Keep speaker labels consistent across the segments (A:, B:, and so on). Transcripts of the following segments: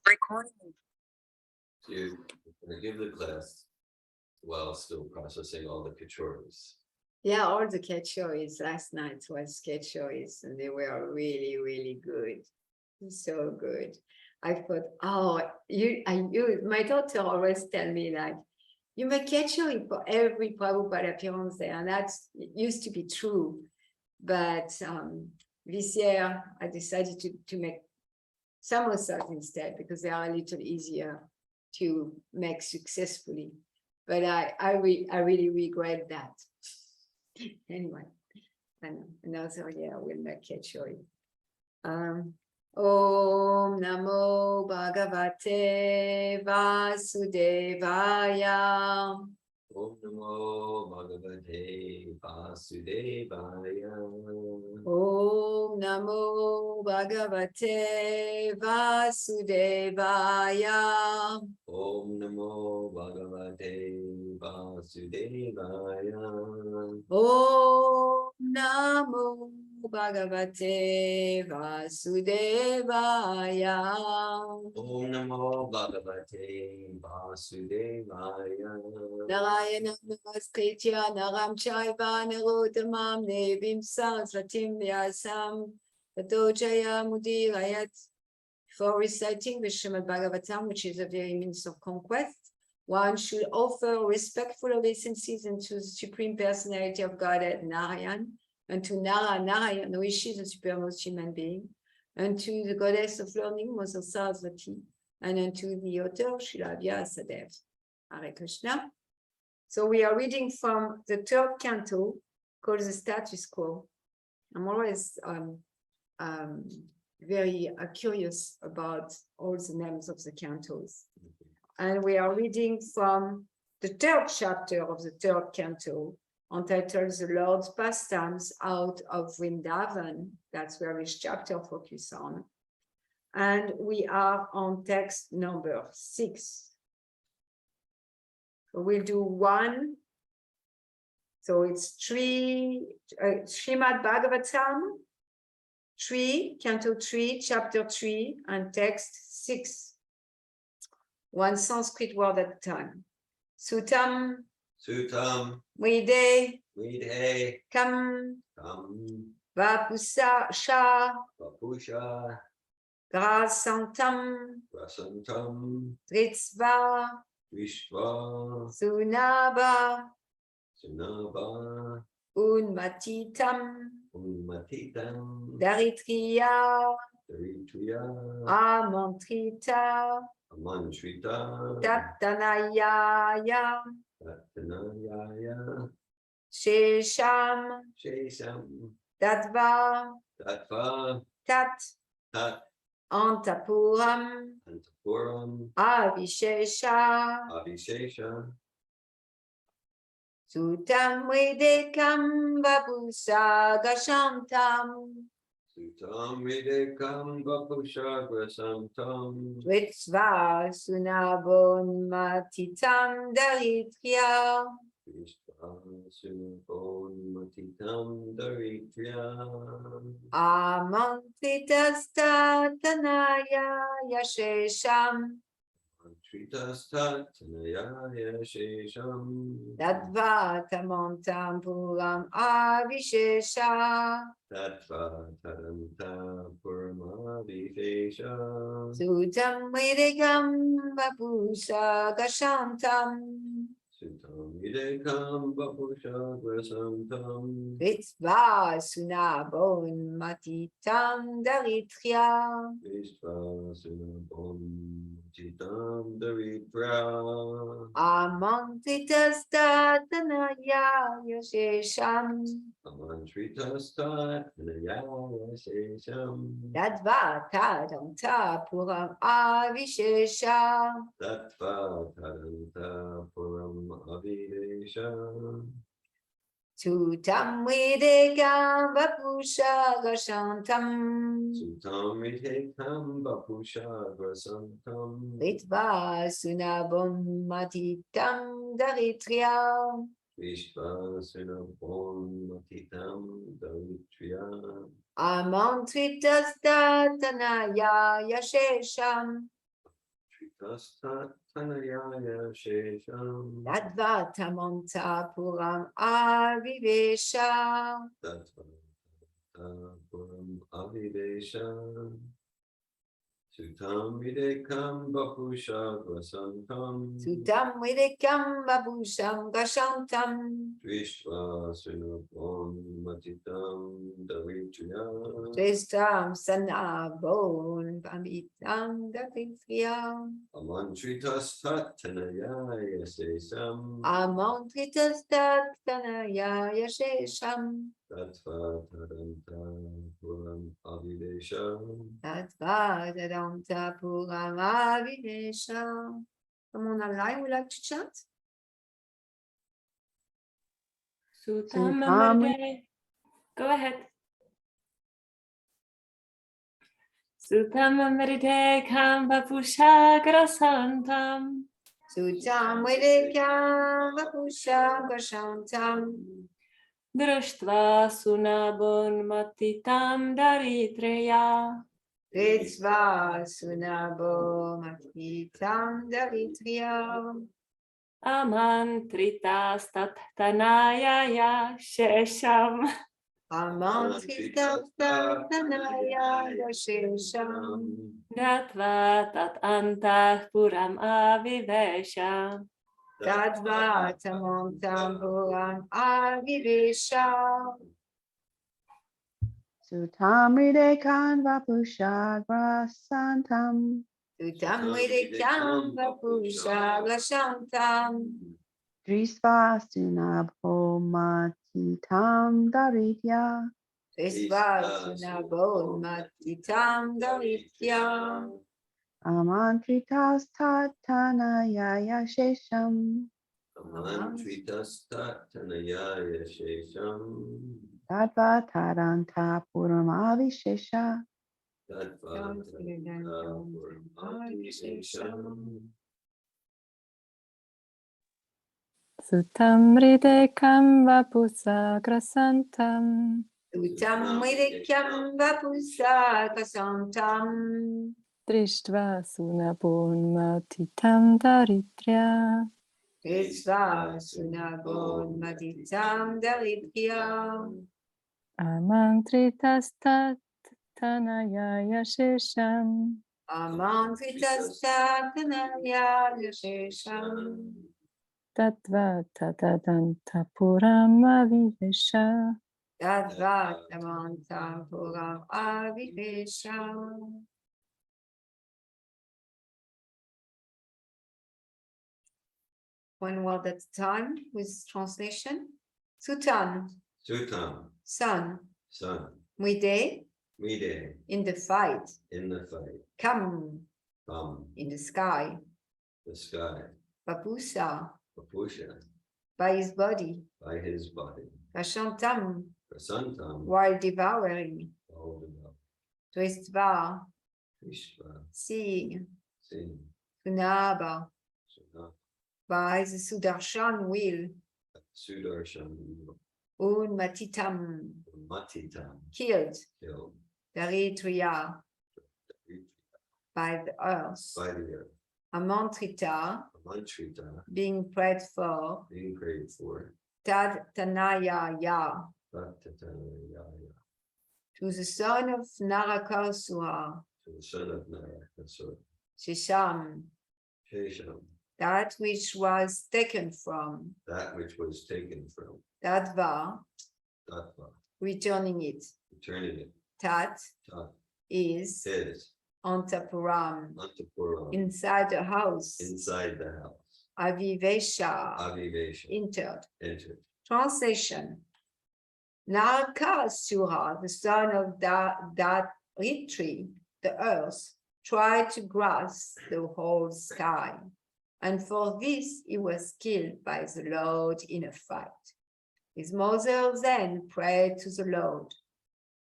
A: Recording.
B: You're going to give the class while still processing all the kachores.
A: Yeah, all the kachores last night was kachores, and they were really, really good. So good. I thought, oh, my daughter always tell me like, you make kachori for every Prabhupada appearance there, and that used to be true. But this year I decided to make samosas instead because they are a little easier to make successfully. But I really regret that. Anyway, another year we'll make kachori. Om Namo Bhagavate Vasudevaya.
B: Om Namo Bhagavate Vasudevaya.
A: Om Namo Bhagavate Vasudevaya.
B: Om Namo Bhagavate Vasudevaya.
A: Om Namo Bhagavate Vasudevaya.
B: Om Namo Bhagavate Vasudevaya.
A: Narayana Namaskritya Naram Chaiva Narottamam Devim Saraswatim Vyasam Tato Jaya Mudirayat. For reciting the Srimad Bhagavatam, which is a very means of conquest, one should offer respectful obeisances unto the Supreme Personality of Godhead, Narayan, and to Narayan, who is the supremest human being, and to the goddess of learning, Mother Saraswati, and unto the author, Srila Vyasadeva. Hare Krishna. So we are reading from the third canto called the Status Quo. I'm always very curious about all the names of the cantos. And we are reading from the third chapter of the third canto, entitled The Lord's Pastimes Out of Vrindavan. That's where this chapter focuses on. And we are on text number 6. So we'll do 1. So it's 3, Srimad Bhagavatam, 3, Canto 3, Chapter 3, and text 6. One Sanskrit word at a time. Sutam,
B: Sutam,
A: Vide,
B: Vidhe,
A: Kam,
B: Kam,
A: Vapusa, Sha,
B: Vapusha,
A: Grasantam,
B: Rasantam,
A: Dritsva,
B: Vishva,
A: Sunaba,
B: Sunaba,
A: Unmatitam,
B: Unmatitam,
A: Daritriya,
B: Daritriya,
A: Amantrita,
B: Amantrita,
A: Tattanayaya,
B: Tattanayaya,
A: Shesham,
B: Shesham,
A: Tatva,
B: Tattva,
A: Tat,
B: Tat,
A: Antapuram,
B: Antapuram,
A: Avishesha,
B: Avishesha,
A: Sutam Vedekam Vapusa Gashantam,
B: Sutam Videkam Vapusha Grasantam,
A: Ritzva Sunabon Matitam Daritya,
B: Vishva Sunabon Matitam Daritya,
A: Amantrita Tanaya Yashesham,
B: Tritastat Tanayaya Shesham,
A: Dadva Tamantam Puram Avishesha,
B: Tattva Tadanta Puramavishesha,
A: Sutam Vedekam Vapusa Gashantam,
B: Sutam Videkam Vapusha Grasantam,
A: Ritzva Sunabon Matitam Daritya,
B: Vishva Sunabon Matitam Daritra,
A: Amantrita Tanaya Yashesham,
B: Amantritastat Tanayaya Shesham,
A: Dadva Tadanta Puram Avishesha,
B: Tattva Tadanta Puram Avidesha,
A: Sutam Vedekam Vapusha Gashantam,
B: Sutam Videkam Vapusha Grasantam,
A: Ritva Sunabon Matitam Daritya,
B: Vishva Sunabon Matitam Daritya,
A: Amantrita Tanaya Yashesham,
B: Tanayaya Shesham.
A: Tadva Tamanta Puram Avivesha.
B: Puram Avivesha. Sutam Videkam Bapusha Vasantam.
A: Sutam Videkam Babusham Gashantam.
B: Drishva Sunapon Matitam Davitriya.
A: Tristam Sanabon Pamitam Davitriam.
B: Amantritas Tatanaya Sesam.
A: Amantritas Tattanaya Yashesham.
B: Tattva Tadanta Puram Avidesham.
A: Tattva Tadanta Puram Avivesham. Come on, online, would like to chant?
C: Sutamamrite. Go ahead. Sutamamrite Kambapusha Grasantam.
A: Sutam Vedekam Vapusha Gashantam.
C: Drashtva Sunabon Matitam Daritreya.
A: Ritzva Sunabo Matitam Davitriam.
C: Amantritas Tattanaya Shesham.
A: Amantritas Tattanaya Yashesham.
C: Natva Tat Antah Puram Avivesha.
A: Tadva Tamantam Puram Avivesha.
D: Sutamrite Kanvapusha Grasantam.
A: Sutam Vedekam Vapusha Gashantam.
D: Drisva Sunabho Matitam Daritya.
A: Ritzva Sunabo Matitam Davitriam.
D: Amantritas Tatanaya Shesham.
B: Amantritas Tatanaya Shesham.
D: Tattva Tadanta Puram Avishesha.
B: Tattva Tadanta Puram Avivesham.
C: Sutamrite Kamvapusa Grasantam.
A: Sutam Vedekam Vapusa Gasantam.
C: Drishtva Sunabon Matitam Daritreya.
A: Ritzva Sunabo Matitam Davitriam.
C: Amantritas Tattanaya Yashesham.
A: Amantritas Tattanaya Yashesham.
C: Tattva Tadadanta Puram Avivesha.
A: Tadva Tamantam Puram Avivesham. One word at a time with translation. Sutan,
B: Sutam,
A: sun,
B: sun,
A: Mide,
B: Mide,
A: in the fight,
B: in the fight,
A: Kam,
B: in
A: the sky,
B: the sky,
A: Papusa,
B: Papusha,
A: by his body,
B: by his body,
A: Kashantam,
B: Prasantam,
A: while devouring,
B: all about
A: Twistva,
B: Vishva,
A: seeing,
B: Sin,
A: Punaba,
B: Suna,
A: by the Sudarshan wheel,
B: Sudarshan,
A: Un Matitam,
B: Matitam,
A: killed,
B: killed
A: Daritria, by the earth,
B: by the earth,
A: Amantrita,
B: Amantrita,
A: being prayed for,
B: being prayed for,
A: Tad Tanaya Ya,
B: Tatataya,
A: to the son of Narakasura,
B: to the son of Narakasura,
A: Shisham,
B: Shesham,
A: that which was taken from,
B: that which was taken from,
A: Tadva,
B: Tattva,
A: returning it,
B: returning it,
A: Tat
B: Tat,
A: is
B: is,
A: Antapuram,
B: Antapuram,
A: inside the house,
B: inside the house,
A: Avivesha,
B: Avivesha,
A: entered.
B: entered.
A: Translation. Narakasura, the son of Datritri, the earth, tried to grasp the whole sky, and for this he was killed by the Lord in a fight. His mother then prayed to the Lord.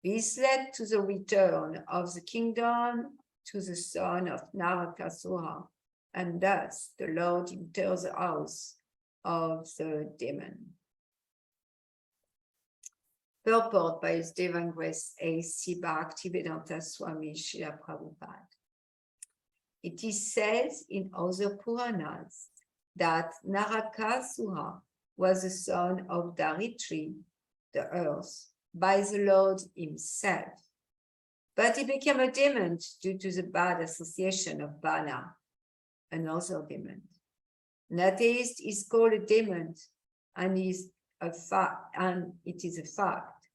A: This led to the return of the kingdom to the son of Narakasura, and thus the Lord entered the house of the demon. Purport by His Divine Grace A.C. Bhaktivedanta Swami Srila Prabhupada. It is said in other Puranas that Narakasura was the son of Daritri, the earth, by the Lord himself. But he became a demon due to the bad association of Bana, another demon. An atheist is called a demon, and it is a fact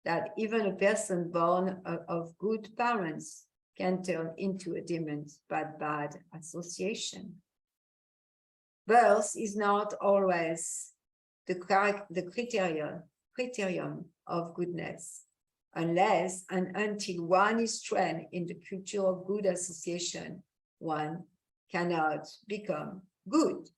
A: that even a person born of good parents can turn into a demon by bad association. Birth is not always the criterion of goodness, unless and until one is trained in the culture of good association, one cannot become good.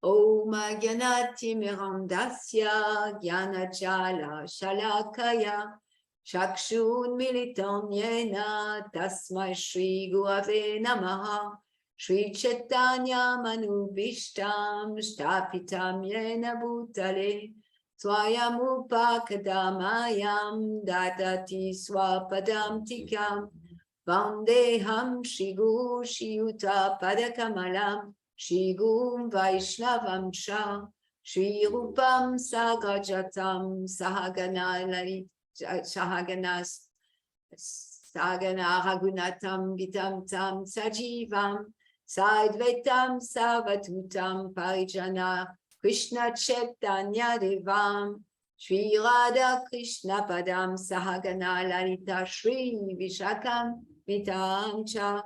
A: Om Gyanati Mirandasya Gyanachala Shalakaya Chakshun Militam Yena Tasmai Shri Gurave Namaha Shri Chaitanya Manubhishtam Shtapitam Yena Bhutale Swayamupakadamayam Dadati Swapadam Tikam Vandeham Shri Guru Shiyuta Padakamalam Shri Gum Vaishnavam Sha Shri Rupam Sagajatam Sahagana Ragunatam Vitam Tam Sajivam Saidvetam Savatutam Parijana Krishna Chaitanya Devam Shri Radha Krishna Padam Sahagana Lalita Shri Vishakam Vitam Cha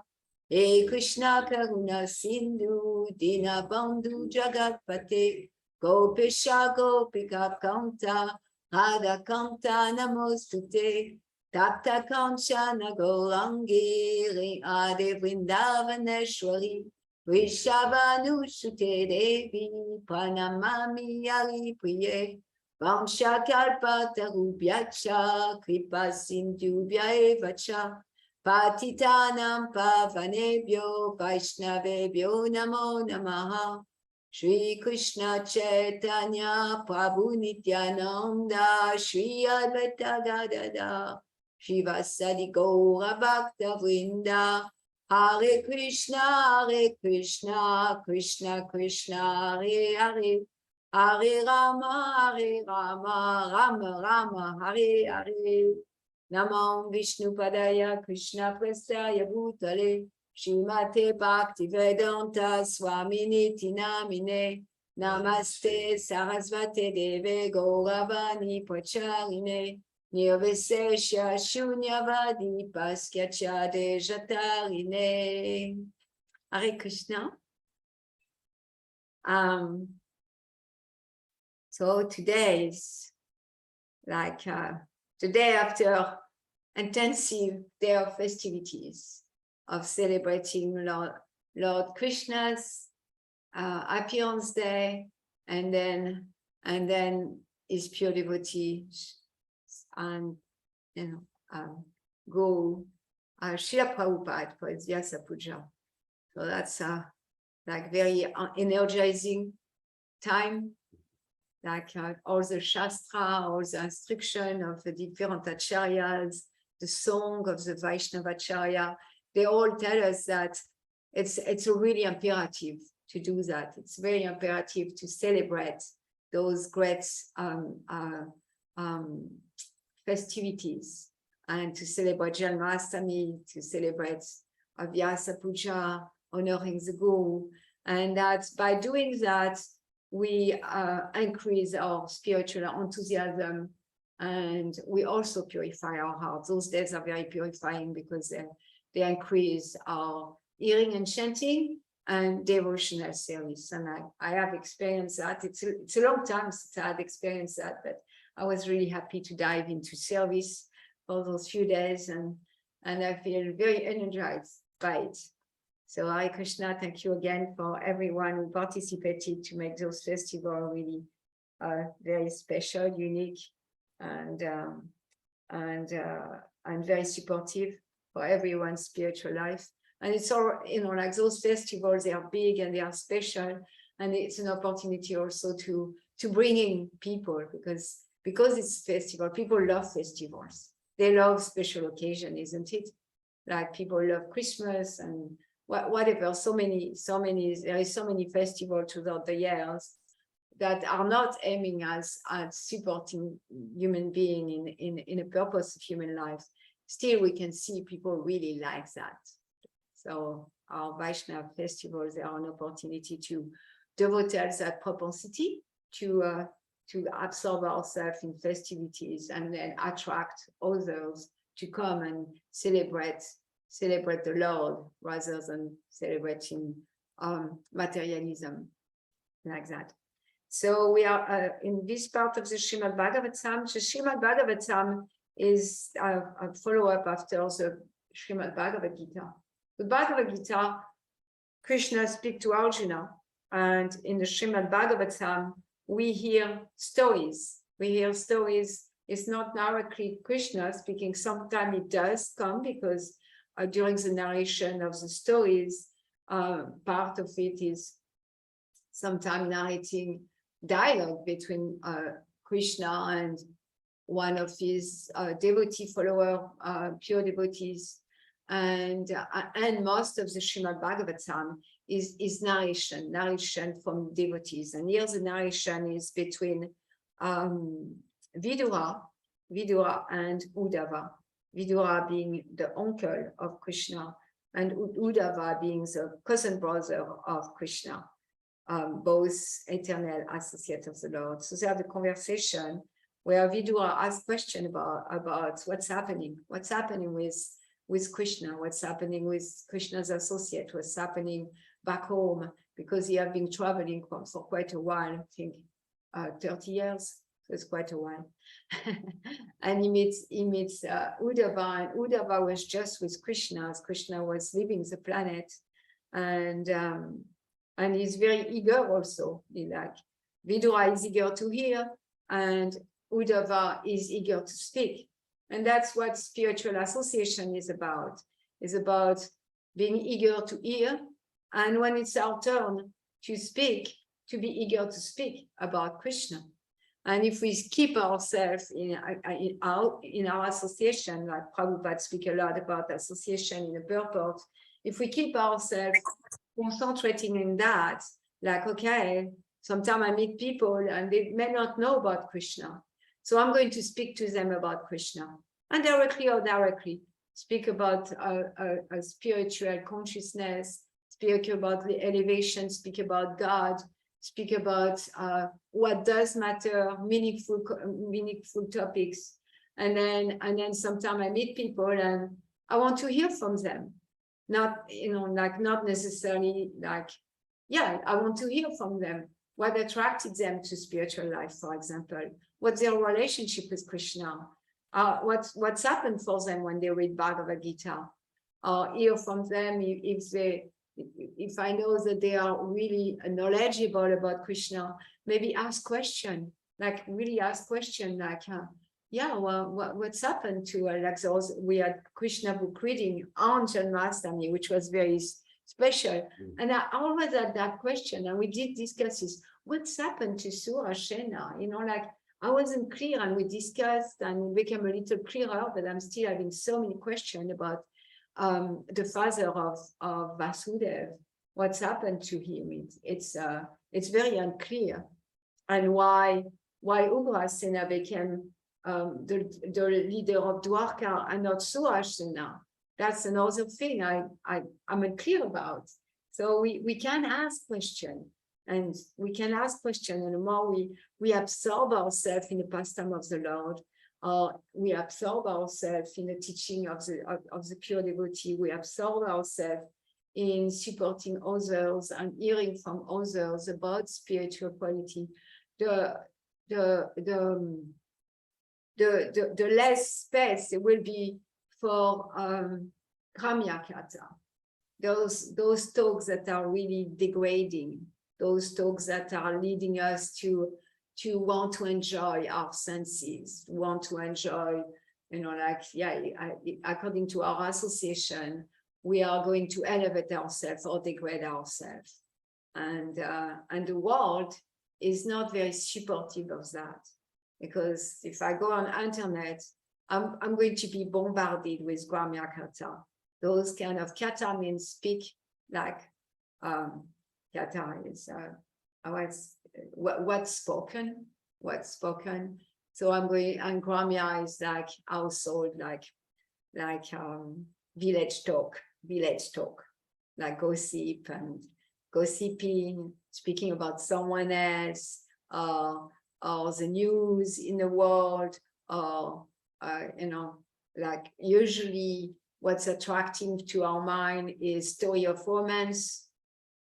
A: Hey Krishna Karuna Sindhu Dina Bandhu Jagatpate Gopesha Gopika Kanta Radha Kanta Namostute Tapta Kanchana Gaurangi Ade Vrindavaneshwari Vrishabhanushute Devi Pranamami Hari Priye Vamshakalpatarubhyacha Kripa Sindhubhya Evacha Patitanam Pavanebhyo Vaishnavebhyo Namo Namaha Shri Krishna Chaitanya Prabhu Nityananda Shri Advaita Gadada Shri Vasadi Gaura Bhakta Vrinda Hare Krishna Krishna Krishna Hare Hare Hare Rama Rama Rama Hare Hare Namam Vishnu Padaya Krishna Prestaya Bhutale Shrimate Bhaktivedanta Swamini Tinamine Namaste Sarasvate Deve Gauravani Pracharine Nirvesesha Shunyavadi Paskyacha Dejatarine. Hare Krishna. So today is like the day after intensive day of festivities, of celebrating Lord Krishna's appearance day, and then his pure devotees, and go Srila Prabhupada for his Vyasa Puja. So that's like very energizing time. Like all the Shastra, all the instruction of the different acharyas, the song of the Vaishnavacharya, they all tell us that it's a really imperative to do that. It's very imperative to celebrate those great festivities, and to celebrate Janmashtami, to celebrate Vyasa Puja, honoring the Guru, and that by doing that, we increase our spiritual enthusiasm, and we also purify our hearts. Those days are very purifying because they increase our hearing and chanting and devotional service. And I have experienced that. It's a long time since I had experienced that, but I was really happy to dive into service for those few days, and I feel very energized by it. So Hare Krishna, thank you again for everyone who participated to make those festivals really very special, unique, and very supportive for everyone's spiritual life. And it's all, like those festivals, they are big and they are special, and it's an opportunity also to bring in people, because it's festival. People love festivals. They love special occasion, isn't it? like people love Christmas and whatever, there is so many festivals throughout the years that are not aiming at supporting human being in a purpose of human life. Still, we can see people really like that. So our Vaishnava festivals, they are an opportunity to devote that propensity to absorb ourselves in festivities and then attract others to come and celebrate the Lord rather than celebrating materialism like that. So we are in this part of the Srimad Bhagavatam. The Srimad Bhagavatam is a follow-up after the Srimad Bhagavad Gita. The Bhagavad Gita, Krishna speaks to Arjuna, and in the Srimad Bhagavatam, we hear stories. It's not directly Krishna speaking. Sometimes it does come because during the narration of the stories, part of it is sometimes narrating dialogue between Krishna and one of his devotee follower, pure devotees, and most of the Srimad Bhagavatam is narration from devotees. And here the narration is between Vidura and Uddhava. Vidura being the uncle of Krishna, and Uddhava being the cousin brother of Krishna, both eternal associates of the Lord. So they have the conversation where Vidura asks question about what's happening with Krishna, what's happening with Krishna's associate, what's happening back home, because he has been traveling for quite a while, I think 30 years, so it's quite a while. And he meets Uddhava, and Uddhava was just with Krishna as Krishna was leaving the planet, and he's very eager also. Vidura is eager to hear, and Uddhava is eager to speak. And that's what spiritual association is about being eager to hear, and when it's our turn to speak, to be eager to speak about Krishna. And if we keep ourselves in our association, like Prabhupada speaks a lot about association in the purport, if we keep ourselves concentrating in that, like, okay, sometimes I meet people and they may not know about Krishna, so I'm going to speak to them about Krishna, and directly or directly speak about a spiritual consciousness, speak about the elevation, speak about God, speak about what does matter, meaningful topics. And then sometimes I meet people and I want to hear from them. Not necessarily I want to hear from them. What attracted them to spiritual life, for example, what's their relationship with Krishna, what's happened for them when they read Bhagavad Gita, or hear from them if I know that they are really knowledgeable about Krishna, maybe ask question, what's happened to like those, we had Krishna book reading on Janmashtami, which was very special. And I always had that question, and we did discuss this, what's happened to Surashena? I wasn't clear, and we discussed and it became a little clearer, but I'm still having so many questions about the father of Vasudeva. What's happened to him? It's very unclear, and why Ugrasena became the leader of Dwarka and not Surashena. That's another thing I'm unclear about. So we can ask questions, and the more we absorb ourselves in the pastime of the Lord, we absorb ourselves in the teaching of the pure devotee, we absorb ourselves in supporting others and hearing from others about spiritual quality, the less space there will be for Gramya Kata, those talks that are really degrading, those talks that are leading us to want to enjoy our senses, want to enjoy, according to our association, we are going to elevate ourselves or degrade ourselves. And the world is not very supportive of that, because if I go on internet, I'm going to be bombarded with Gramya Kata. those kind of kata means speak, like kata is what's spoken. So I'm going, and gramya is like household, like village talk, like gossip and gossiping, speaking about someone else, or the news in the world, or like usually what's attracting to our mind is story of romance,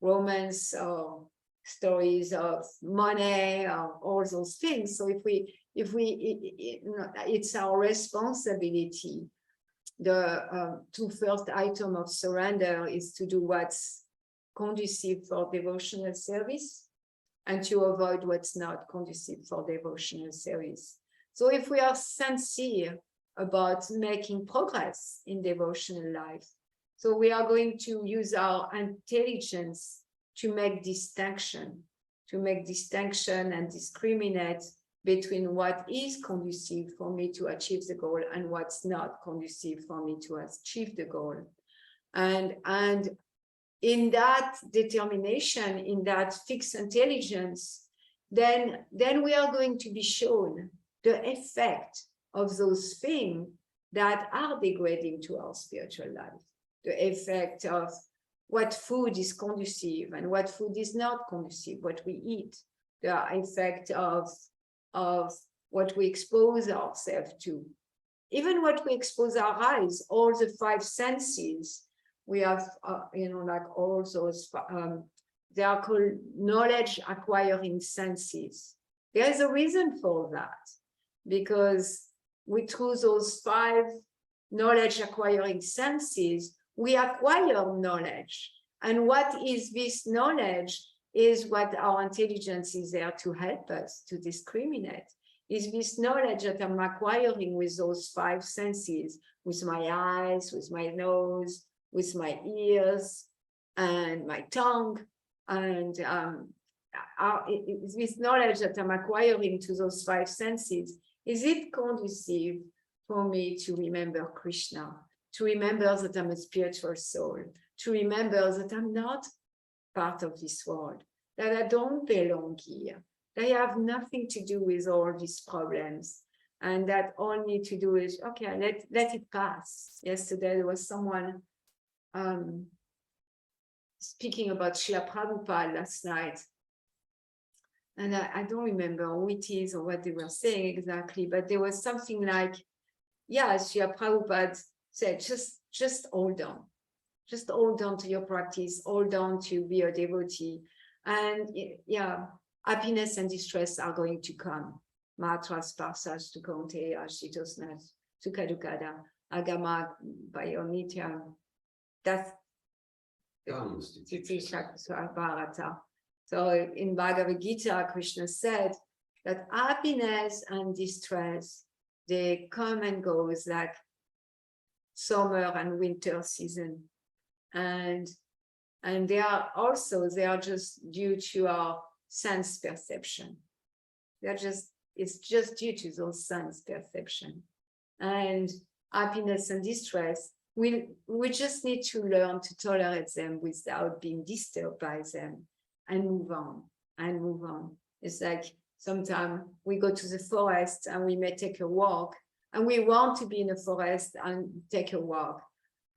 A: or stories of money, or all those things. So it's our responsibility. The two first item of surrender is to do what's conducive for devotional service, and to avoid what's not conducive for devotional service. So if we are sincere about making progress in devotional life, so we are going to use our intelligence to make distinction and discriminate between what is conducive for me to achieve the goal and what's not conducive for me to achieve the goal. And in that determination, in that fixed intelligence, then we are going to be shown the effect of those things that are degrading to our spiritual life, the effect of what food is conducive and what food is not conducive, what we eat, the effect of what we expose ourselves to, even what we expose our eyes, all the five senses. We have, like all those, they are called knowledge acquiring senses. There is a reason for that, because through those five knowledge acquiring senses, we acquire knowledge. And what is this knowledge is what our intelligence is there to help us to discriminate. Is this knowledge that I'm acquiring with those five senses, with my eyes, with my nose, with my ears, and my tongue, and this knowledge that I'm acquiring to those five senses, is it conducive for me to remember Krishna, to remember that I'm a spiritual soul, to remember that I'm not part of this world, that I don't belong here, that I have nothing to do with all these problems, and that all I need to do is, okay, let it pass. Yesterday there was someone speaking about Srila Prabhupada last night, and I don't remember who it is or what they were saying exactly, but there was something like, yeah, Srila Prabhupada said, just hold on to your practice, hold on to be a devotee, and yeah, happiness and distress are going to come. Matras parsas to konte ashitosnas sukadukada agama bayonitya. That's so in Bhagavad Gita, Krishna said that happiness and distress, they come and go like summer and winter season, and they are just due to our sense perception. It's just due to those sense perception, and happiness and distress, we just need to learn to tolerate them without being disturbed by them, and move on. It's like sometimes we go to the forest and we may take a walk, and we want to be in the forest and take a walk,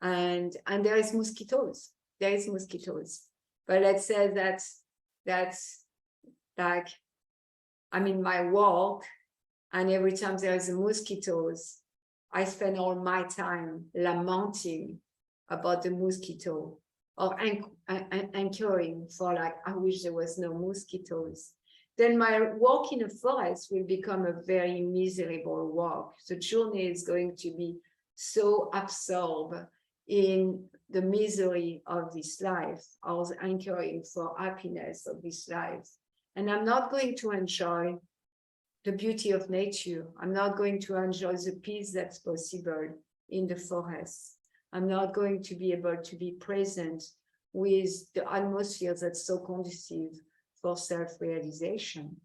A: and there is mosquitoes. But let's say that's like, I'm in my walk, and every time there is mosquitoes, I spend all my time lamenting about the mosquito, or anchoring for like, I wish there was no mosquitoes. Then my walk in the forest will become a very miserable walk. The journey is going to be so absorbed in the misery of this life, I was anchoring for happiness of this life. And I'm not going to enjoy the beauty of nature. I'm not going to enjoy the peace that's possible in the forest. I'm not going to be able to be present with the atmosphere that's so conducive for self-realization,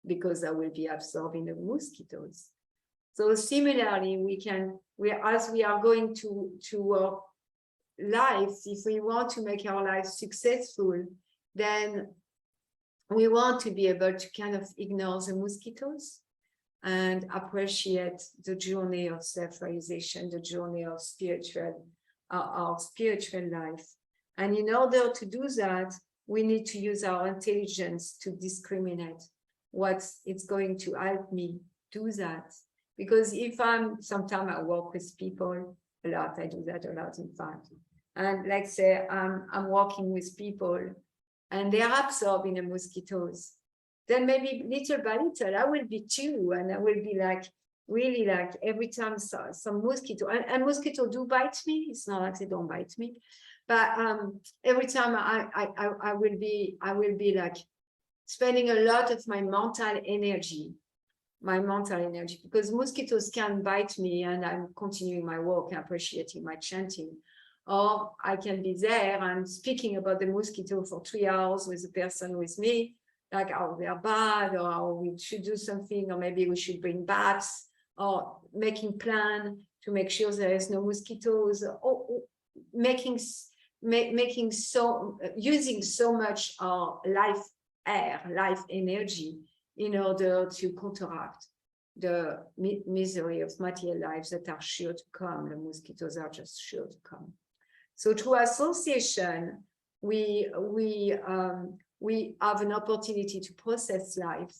A: because I will be absorbing the mosquitoes. So similarly, as we are going to life, if we want to make our life successful, then we want to be able to kind of ignore the mosquitoes and appreciate the journey of self-realization, the journey of our spiritual life. And in order to do that, we need to use our intelligence to discriminate what is going to help me do that. Because if sometimes I work with people a lot, I do that a lot, in fact. And like say, I'm working with people and they are absorbed in the mosquitoes, then maybe little by little, I will be too. And I will be like, really like every time some mosquito, and mosquito do bite me. It's not like they don't bite me, but every time I will be like spending a lot of my mental energy, because mosquitoes can bite me and I'm continuing my work and appreciating my chanting. Or I can be there and speaking about the mosquito for 3 hours with the person with me, like, oh, they're bad, or oh, we should do something, or maybe we should bring bats, or making plan to make sure there is no mosquitoes, or using so much life energy in order to counteract the misery of material lives that are sure to come. The mosquitoes are just sure to come. So through association, we have an opportunity to process life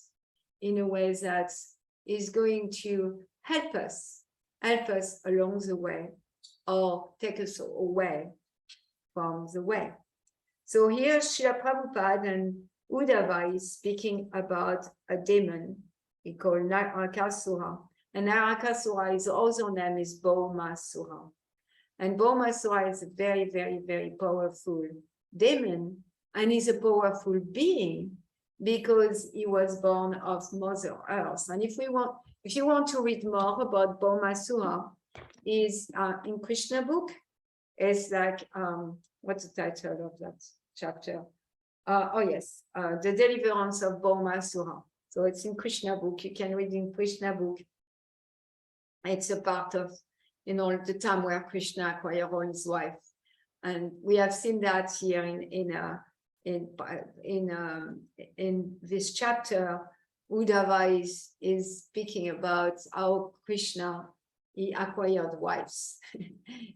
A: in a way that is going to help us along the way, or take us away from the way. So here Srila Prabhupada and Uddhava is speaking about a demon we call Narakasura. And Narakasura, his other name is Bhaumasura. And Bhaumasura is a very, very, very powerful demon, and he's a powerful being because he was born of Mother Earth. And if you want to read more about Bhaumasura, is in Krishna book. It's like what's the title of that chapter? The Deliverance of Bhaumasura. So it's in Krishna book. You can read in Krishna book. It's a part of, the time where Krishna acquired all his wife, and we have seen that here in this chapter. Uddhava is speaking about how Krishna, he acquired wives,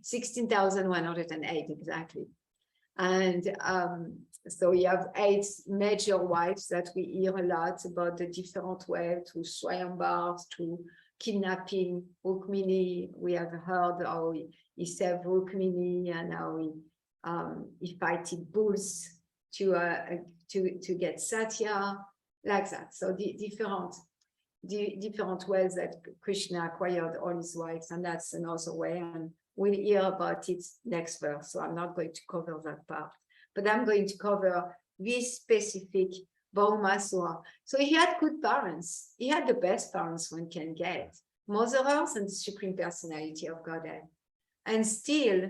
A: 16,108 exactly. And so we have 8 major wives that we hear a lot about, the different ways, through Swayambars, through kidnapping Rukmini. We have heard how he saved Rukmini and how he fighted bulls to get Satya, like that. So the different ways that Krishna acquired all his wives, and that's another way. And we'll hear about it next verse, so I'm not going to cover that part. But I'm going to cover this specific Bhaumasura. So he had good parents. He had the best parents one can get, Mother Earth and the Supreme Personality of Godhead. And still,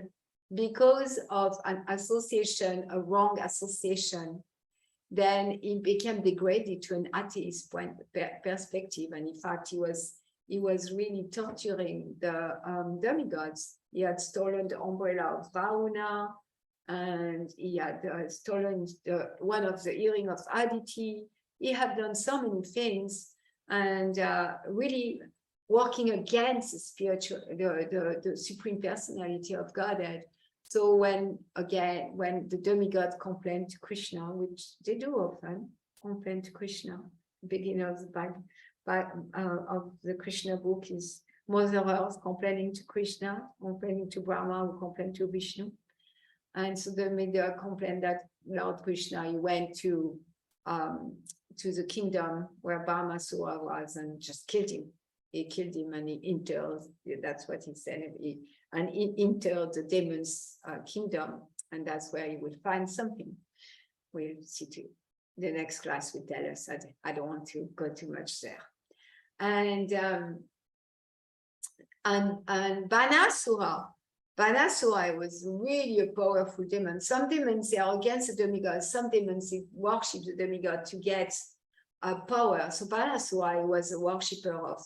A: because of an association, a wrong association, then he became degraded to an atheist perspective. And in fact, he was really torturing the demigods. He had stolen the umbrella of Varuna, and he had stolen one of the earring of Aditi. He had done so many things, and really working against the Supreme Personality of Godhead. So when the demigods complain to Krishna, which they do often, complain to Krishna, beginning of the Krishna book is Mother Earth complaining to Krishna, complaining to Brahma, who complained to Vishnu. And so they made a complaint that Lord Krishna, he went to the kingdom where Bhaumasura was and just killed him. He killed him and he entered, that's what he said, he entered the demon's kingdom, and that's where he will find something. We'll see too. The next class will tell us. I don't want to go too much there. And Banasura was really a powerful demon. Some demons, they are against the demigods. Some demons, they worship the demigod to get power. So Banasura was a worshipper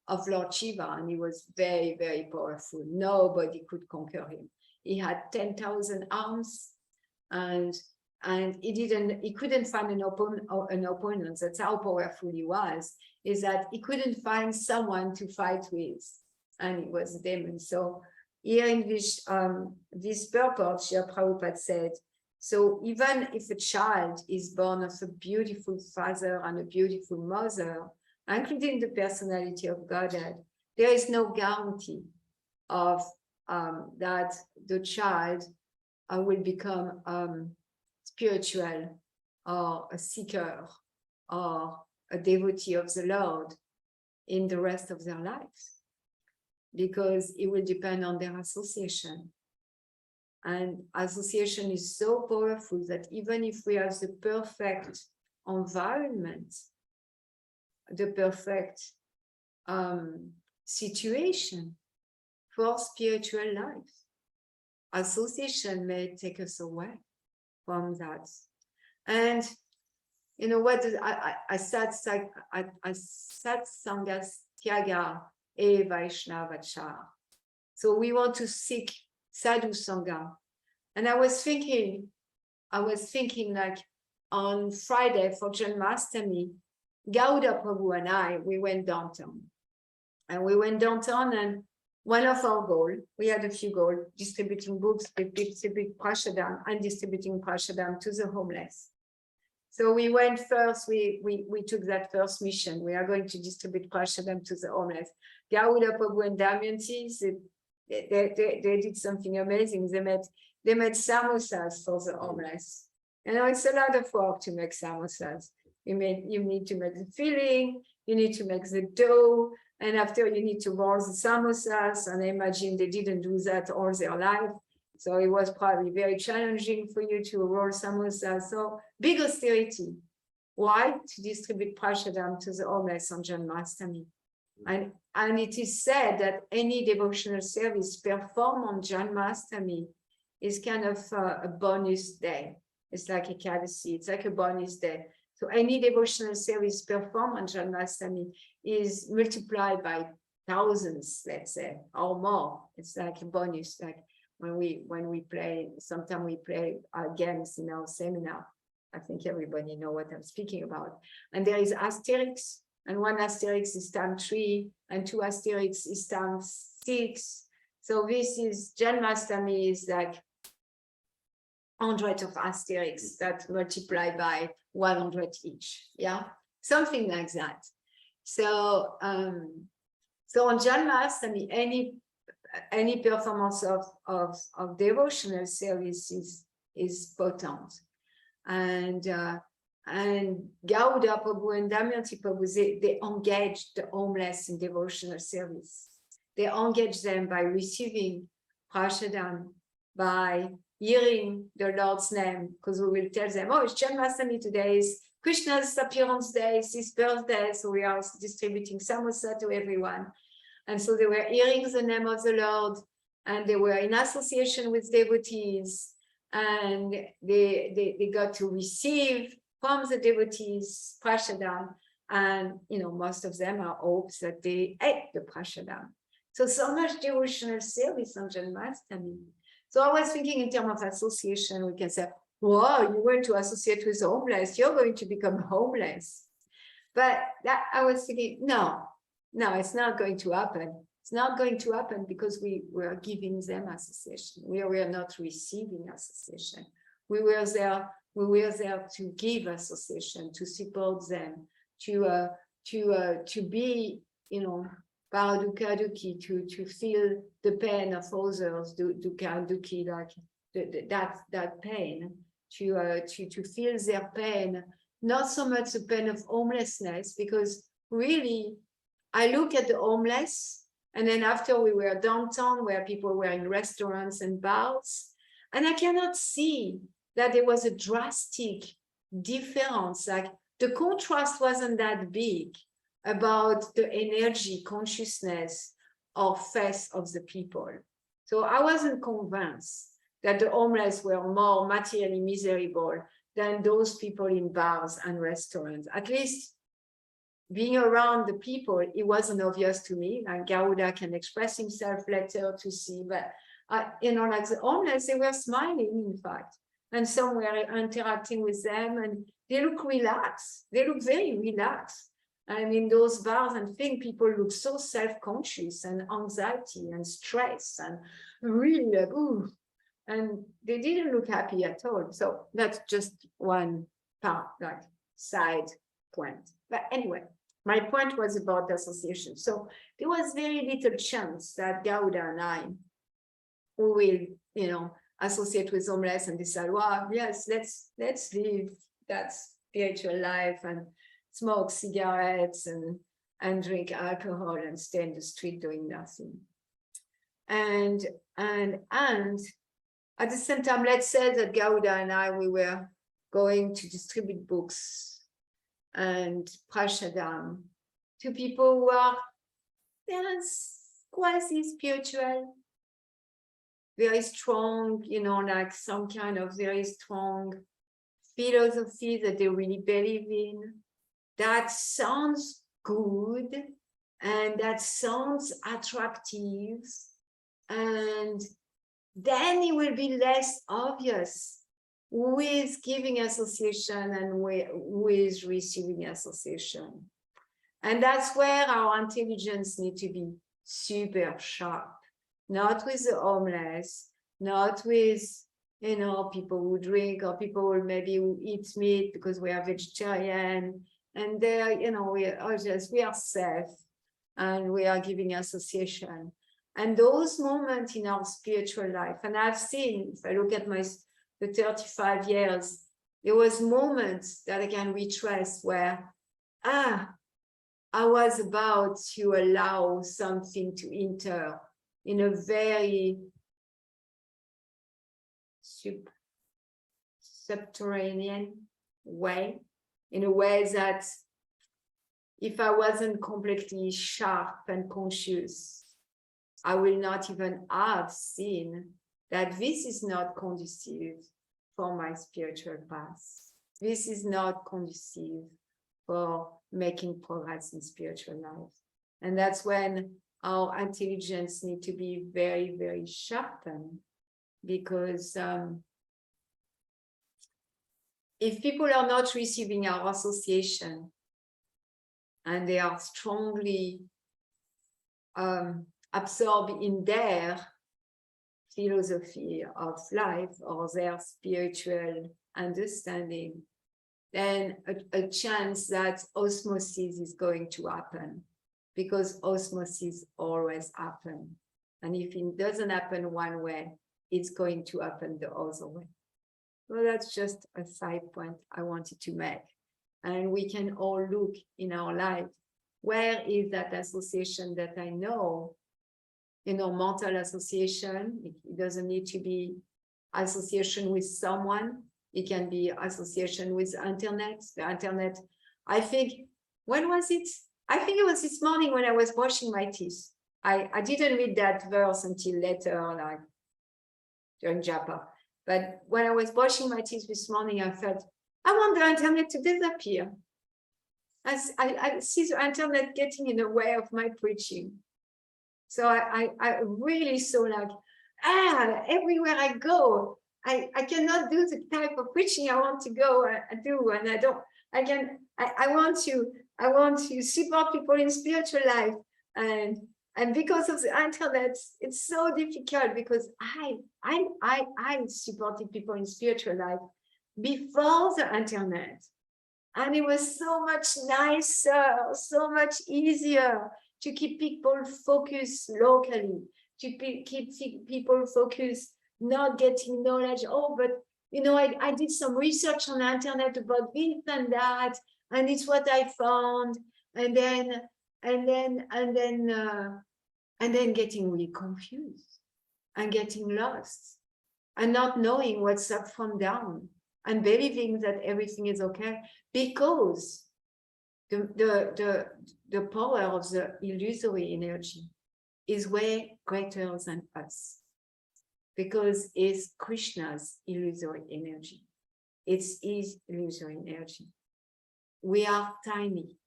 A: of Lord Shiva, and he was very, very powerful. Nobody could conquer him. he had 10,000 arms, and he couldn't find an opponent. That's how powerful he was, is that he couldn't find someone to fight with, and it was a demon. So here in this purport, Srila Prabhupada said, so even if a child is born of a beautiful father and a beautiful mother, including the personality of Godhead, there is no guarantee of that the child will become spiritual or a seeker or a devotee of the Lord in the rest of their lives, because it will depend on their association. And association is so powerful that even if we have the perfect environment, the perfect situation for spiritual life, association may take us away from that. And you know what? I sat Sangas Tyaga e Vaishnavachar. So we want to seek Sadhu Sangha. And I was thinking like on Friday for Janmashtami, Gauda Prabhu and I, we went downtown. And one of our goals, we had a few goals, distributing books, distributing Prashadam, and distributing Prashadam to the homeless. So we went first, we took that first mission. We are going to distribute Prashadam to the homeless. Gauda Prabhu and Damayanti, they did something amazing. They made samosas for the homeless. You know, it's a lot of work to make samosas. You need to make the filling, you need to make the dough, and after you need to roll the samosas. And I imagine they didn't do that all their life. So it was probably very challenging for you to roll samosas. So big austerity. Why? To distribute Prashadam to the homeless on Janmashtami. And it is said that any devotional service performed on Janmashtami is kind of a bonus day. It's like Ekadasi, it's like a bonus day. So any devotional service performed on Janmashtami is multiplied by thousands, let's say, or more. It's like a bonus, like when we play, sometimes we play games in our seminar. I think everybody knows what I'm speaking about. And there is asterisk, and one asterisk is times 3, and 2 asterisks is times 6. So this is Janmashtami is like 100 of asterisks that multiply by 100 each. Yeah, something like that. So so on Janmashtami, any performance of devotional service is potent. And Gauda Prabhu and Damayanti Prabhu, they engage the homeless in devotional service. They engage them by receiving Prashadam, by hearing the Lord's name, because we will tell them, oh, it's Janmashtami today, is Krishna's appearance day, it's his birthday, so we are distributing samosa to everyone. And so they were hearing the name of the Lord, and they were in association with devotees, and they got to receive from the devotees Prashadam, and you know, most of them are hopes that they ate the Prashadam. So much devotional service on Janmashtami. So I was thinking in terms of association, we can say, wow, you want to associate with the homeless, you're going to become homeless. But that I was thinking, no, it's not going to happen. It's not going to happen because we were giving them association. We were not receiving association. We were there to give association, to support them, to be, you know, Paradukaduki, to feel the pain of others, Dukaduki, like that pain, to feel their pain, not so much the pain of homelessness, because really, I look at the homeless, and then after we were downtown where people were in restaurants and bars, and I cannot see that there was a drastic difference, like the contrast wasn't that big about the energy, consciousness, or faith of the people. So I wasn't convinced that the homeless were more materially miserable than those people in bars and restaurants. At least being around the people, it wasn't obvious to me. Like Gauda can express himself later to see, but you know, like the homeless, they were smiling, in fact. And some were interacting with them, and they look relaxed. They look very relaxed. And in those bars and things, people look so self-conscious and anxiety and stress and really like, ooh. And they didn't look happy at all. So that's just one part, like side point. But anyway, my point was about the association. So there was very little chance that Gauda and I, who will, you know, associate with homeless and decide, well, yes, let's live that spiritual life and smoke cigarettes and drink alcohol and stay in the street doing nothing. And at the same time, let's say that Gauda and I, we were going to distribute books and prashadam to people who are quasi-spiritual, very strong, you know, like some kind of very strong philosophy that they really believe in. That sounds good and that sounds attractive, and then it will be less obvious who is giving association and who is receiving association. And that's where our intelligence needs to be super sharp, not with the homeless, not with, you know, people who drink or people who maybe who eat meat because we are vegetarian. And there, you know, we are safe and we are giving association. And those moments in our spiritual life, and I've seen, if I look at the 35 years, there was moments that I can retrace where, I was about to allow something to enter in a very subterranean way, in a way that if I wasn't completely sharp and conscious, I will not even have seen that this is not conducive for my spiritual path. This is not conducive for making progress in spiritual life. And that's when our intelligence needs to be very, very sharpened, because if people are not receiving our association and they are strongly absorbed in their philosophy of life or their spiritual understanding, then a chance that osmosis is going to happen, because osmosis always happens. And if it doesn't happen one way, it's going to happen the other way. Well, that's just a side point I wanted to make. And we can all look in our life, where is that association that I know? You know, mental association, it doesn't need to be association with someone. It can be association with internet. The internet, I think, when was it? I think it was this morning when I was brushing my teeth. I didn't read that verse until later, like during Japa. But when I was brushing my teeth this morning, I felt, I want the internet to disappear. As I see the internet getting in the way of my preaching. So I really saw like, everywhere I go, I cannot do the type of preaching I want to go do, and I want to support people in spiritual life, and because of the internet, it's so difficult, because I supported people in spiritual life before the internet, and it was so much nicer, so much easier to keep people focused locally, to keep people focused, not getting knowledge. Oh, but you know, I did some research on the internet about this and that, and it's what I found, and then getting really confused and getting lost and not knowing what's up from down and believing that everything is okay, because the power of the illusory energy is way greater than us, because it's Krishna's illusory energy. It's his illusory energy. We are tiny,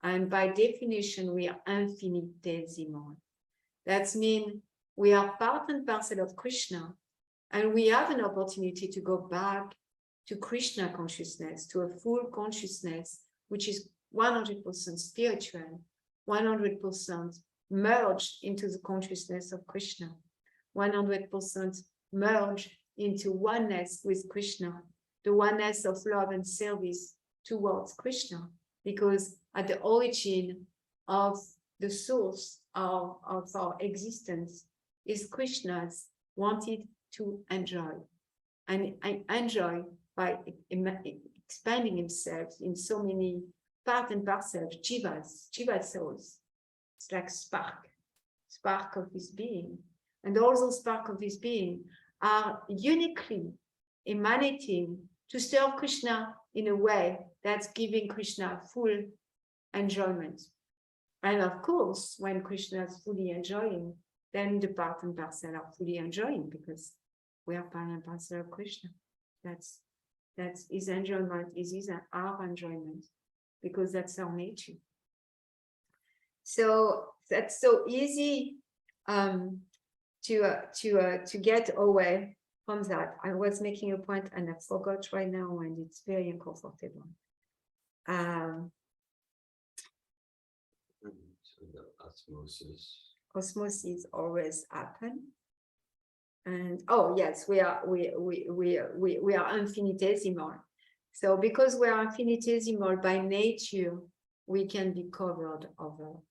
A: and by definition, we are infinitesimal. That means We are part and parcel of Krishna, and we have an opportunity to go back to Krishna consciousness, to a full consciousness, which is 100% spiritual, 100% merged into the consciousness of Krishna, 100% merged into oneness with Krishna, the oneness of love and service towards Krishna, because at the origin of the source of our existence is Krishna's wanted to enjoy, and enjoy by expanding himself in so many part and parcel jiva souls. It's like spark of his being, and all those spark of his being are uniquely emanating to serve Krishna in a way that's giving Krishna full enjoyment. And of course, when Krishna is fully enjoying, then the part and parcel are fully enjoying, because we are part and parcel of Krishna. That's his enjoyment, is our enjoyment, because that's our nature. So that's so easy to get away from that. I was making a point and I forgot right now, and it's very uncomfortable.
B: So the
A: Osmosis always happen. And oh yes, we are infinitesimal. So because we are infinitesimal by nature, we can be covered over.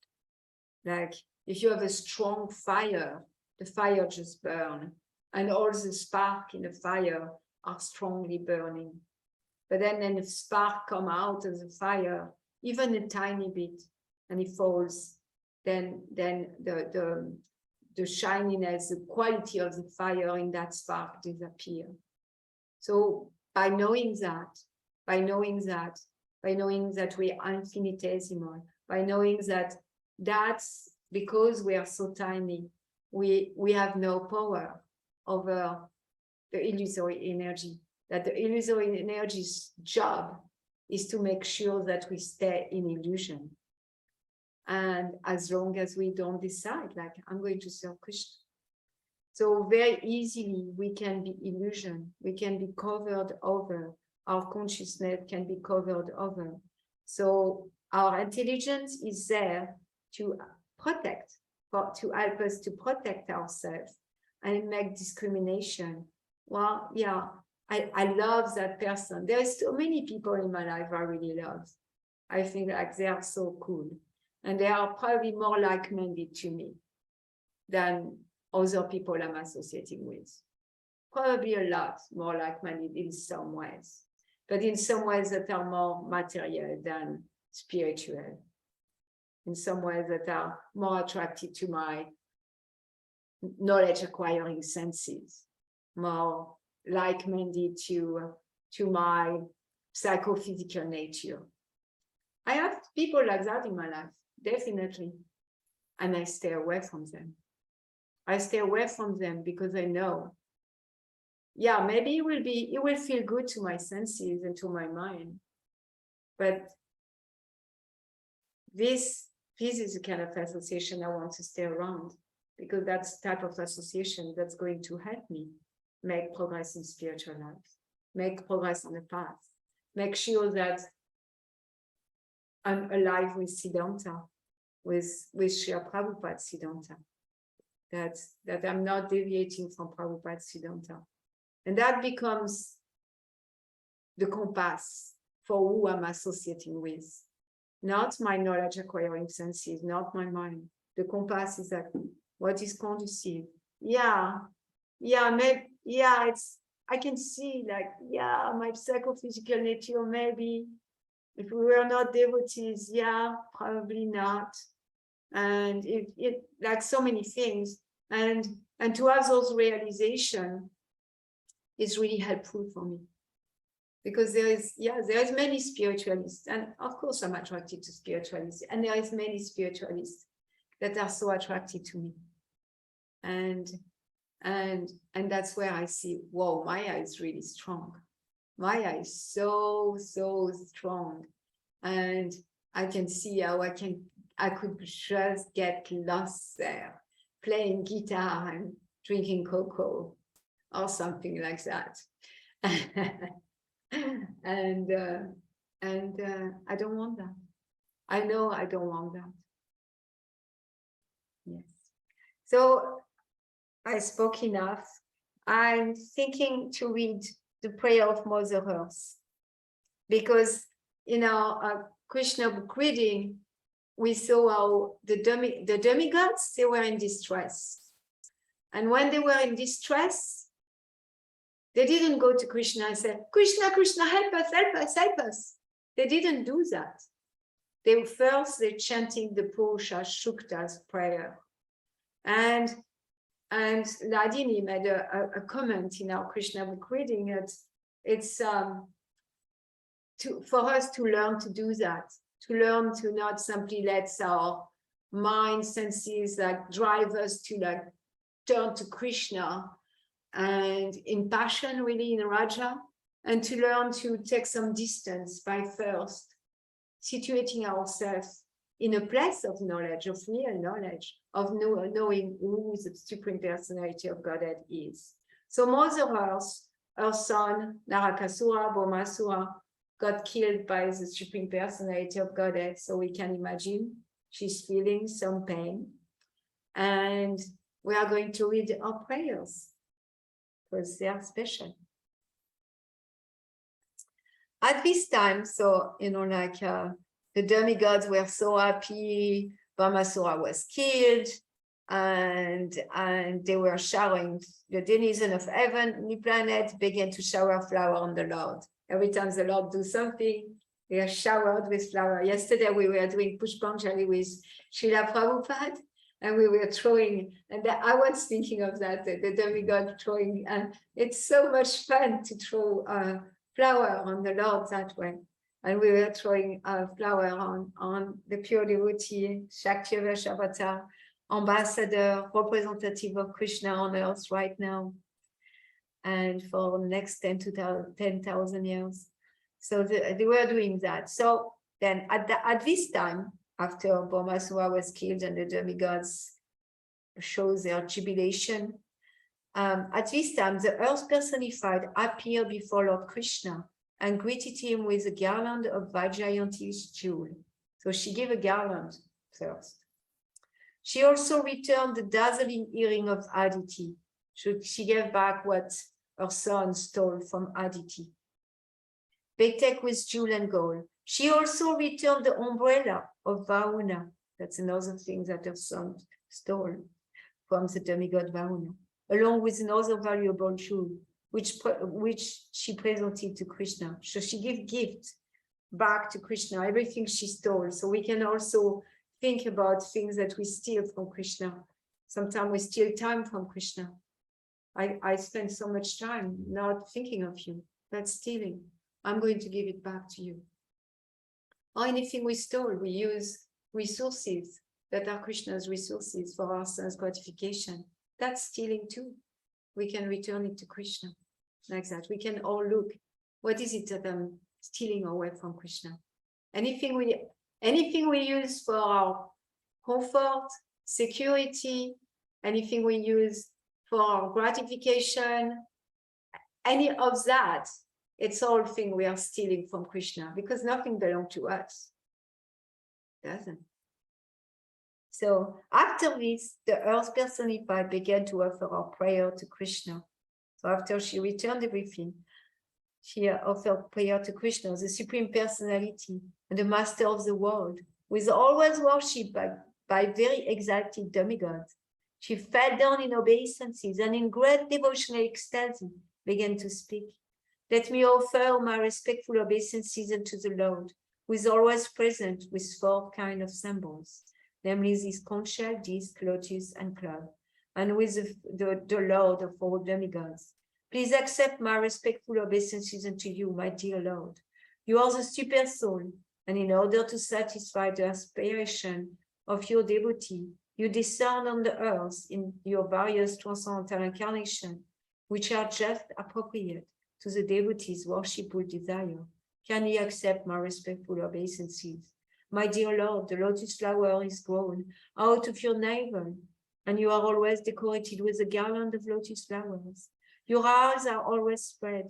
A: Like if you have a strong fire, the fire just burns, and all the spark in the fire are strongly burning. But then if spark come out of the fire, even a tiny bit, and it falls, then the shininess, the quality of the fire in that spark disappear. So by knowing that we are infinitesimal, by knowing that that's because we are so tiny, we have no power over the illusory energy, that the illusory energy's job is to make sure that we stay in illusion. And as long as we don't decide, like, I'm going to serve Krishna. So very easily we can be illusion, we can be covered over, our consciousness can be covered over. So our intelligence is there to protect, to help us to protect ourselves and make discrimination. Well, yeah, I love that person. There's so many people in my life I really love. I think like they are so cool. And they are probably more like-minded to me than other people I'm associating with. Probably a lot more like-minded in some ways, but in some ways that are more material than spiritual. In some ways that are more attracted to my knowledge acquiring senses, more like-minded to my psychophysical nature. I have people like that in my life. Definitely. And I stay away from them. I stay away from them because I know, yeah, maybe it will feel good to my senses and to my mind. But this is the kind of association I want to stay around, because that's the type of association that's going to help me make progress in spiritual life, make progress on the path, make sure that I'm alive with Siddhanta, with Srila Prabhupada's Siddhanta, that I'm not deviating from Prabhupada's Siddhanta. And that becomes the compass for who I'm associating with. Not my knowledge acquiring senses, not my mind. The compass is that what is conducive. I can see like, my psychophysical nature, maybe if we were not devotees, probably not. And it like so many things. And to have those realization is really helpful for me. Because there is many spiritualists, and of course I'm attracted to spiritualists, and there is many spiritualists that are so attracted to me. And that's where I see, whoa, Maya is really strong. Maya is so strong, and I can see how I could just get lost there playing guitar and drinking cocoa or something like that. and I don't want that. I know I don't want that. Yes. So I spoke enough. I'm thinking to read the prayer of Mother Earth because in our Krishna book reading, we saw how the demigods, they were in distress. And when they were in distress, they didn't go to Krishna and say, Krishna, Krishna, help us, help us, help us. They didn't do that. They chanting the Purusha Shukta's prayer. And Ladini made a comment in our Krishna book reading. It's for us to learn to do that, to learn to not simply let our mind senses like drive us to like turn to Krishna and in passion, really in Raja, and to learn to take some distance by first situating ourselves in a place of knowledge, of real knowledge, of knowing who the Supreme Personality of Godhead is. So Mother Earth, her son, Narakasura, Bhaumasura, got killed by the Supreme Personality of Godhead. So we can imagine she's feeling some pain. And we are going to read our prayers because they are special. At this time, so, the demigods were so happy, Bhaumasura was killed, and they were showering, the denizen of heavenly planet began to shower flower on the Lord. Every time the Lord do something, they are showered with flower. Yesterday we were doing Pushpanjali with Srila Prabhupada, and we were throwing, and I was thinking of that, the demigod throwing, and it's so much fun to throw flower on the Lord that way. And we were throwing flower on the pure devotee, Shakti-Vash Avatar, ambassador, representative of Krishna on earth right now, and for the next 10,000 years. So they were doing that. So then at this time, after Bhaumasura was killed and the demigods shows their jubilation, at this time, the earth personified appeared before Lord Krishna and greeted him with a garland of Vajjayanti's jewel. So she gave a garland first. She also returned the dazzling earring of Aditi. She gave back what her son stole from Aditi. Betek with jewel and gold. She also returned the umbrella of Varuna. That's another thing that her son stole from the demigod Varuna, along with another valuable jewel, which she presented to Krishna. So she gave gift back to Krishna, everything she stole. So we can also think about things that we steal from Krishna. Sometimes we steal time from Krishna. I spend so much time not thinking of you. That's stealing. I'm going to give it back to you. Or anything we stole, we use resources that are Krishna's resources for our sense gratification. That's stealing too. We can return it to Krishna like that. We can all look, what is it that I'm stealing away from Krishna? Anything we use for our comfort, security, anything we use for our gratification, any of that, it's all thing we are stealing from Krishna because nothing belongs to us. Doesn't. So after this, the earth personified began to offer our prayer to Krishna. So after she returned everything, she offered prayer to Krishna, the Supreme Personality and the Master of the world, who is always worshipped by very exalted demigods. She fell down in obeisances and in great devotional ecstasy began to speak. Let me offer my respectful obeisances unto the Lord, who is always present with 4 kinds of symbols, namely this conch shell, disc, lotus, and club, and with the Lord of all demigods. Please accept my respectful obeisances unto you, my dear Lord. You are the super soul, and in order to satisfy the aspiration of your devotee, you descend on the earth in your various transcendental incarnations, which are just appropriate to the devotee's worshipful desire. Can you accept my respectful obeisances? My dear Lord, the lotus flower is grown out of your navel, and you are always decorated with a garland of lotus flowers. Your eyes are always spread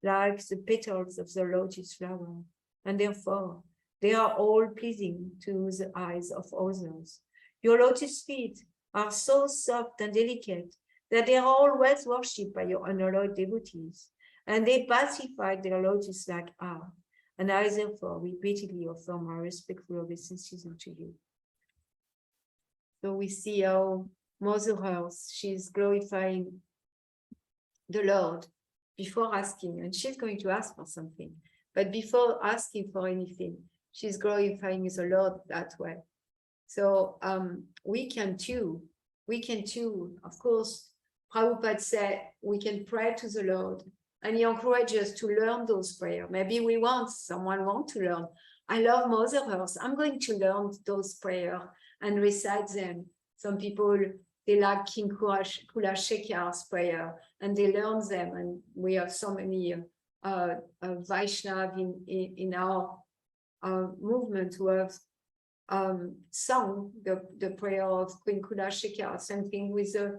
A: like the petals of the lotus flower, and therefore they are all pleasing to the eyes of others. Your lotus feet are so soft and delicate that they are always worshipped by your unalloyed devotees, and they pacify their lotus-like heart. And I therefore repeatedly offer my respectful obeisances unto you. So we see how Mother Earth, she's glorifying the Lord before asking, and she's going to ask for something, but before asking for anything, she's glorifying the Lord that way. So we can too, of course. Prabhupada said we can pray to the Lord, and he encourages us to learn those prayers. Maybe someone wants to learn. I love Mother Earth. I'm going to learn those prayers and recite them. Some people, they like King Kula Shekar's prayer, and they learn them. And we have so many Vaishnav in our movement who have sung the prayer of Queen Kula Shekar. Same thing with the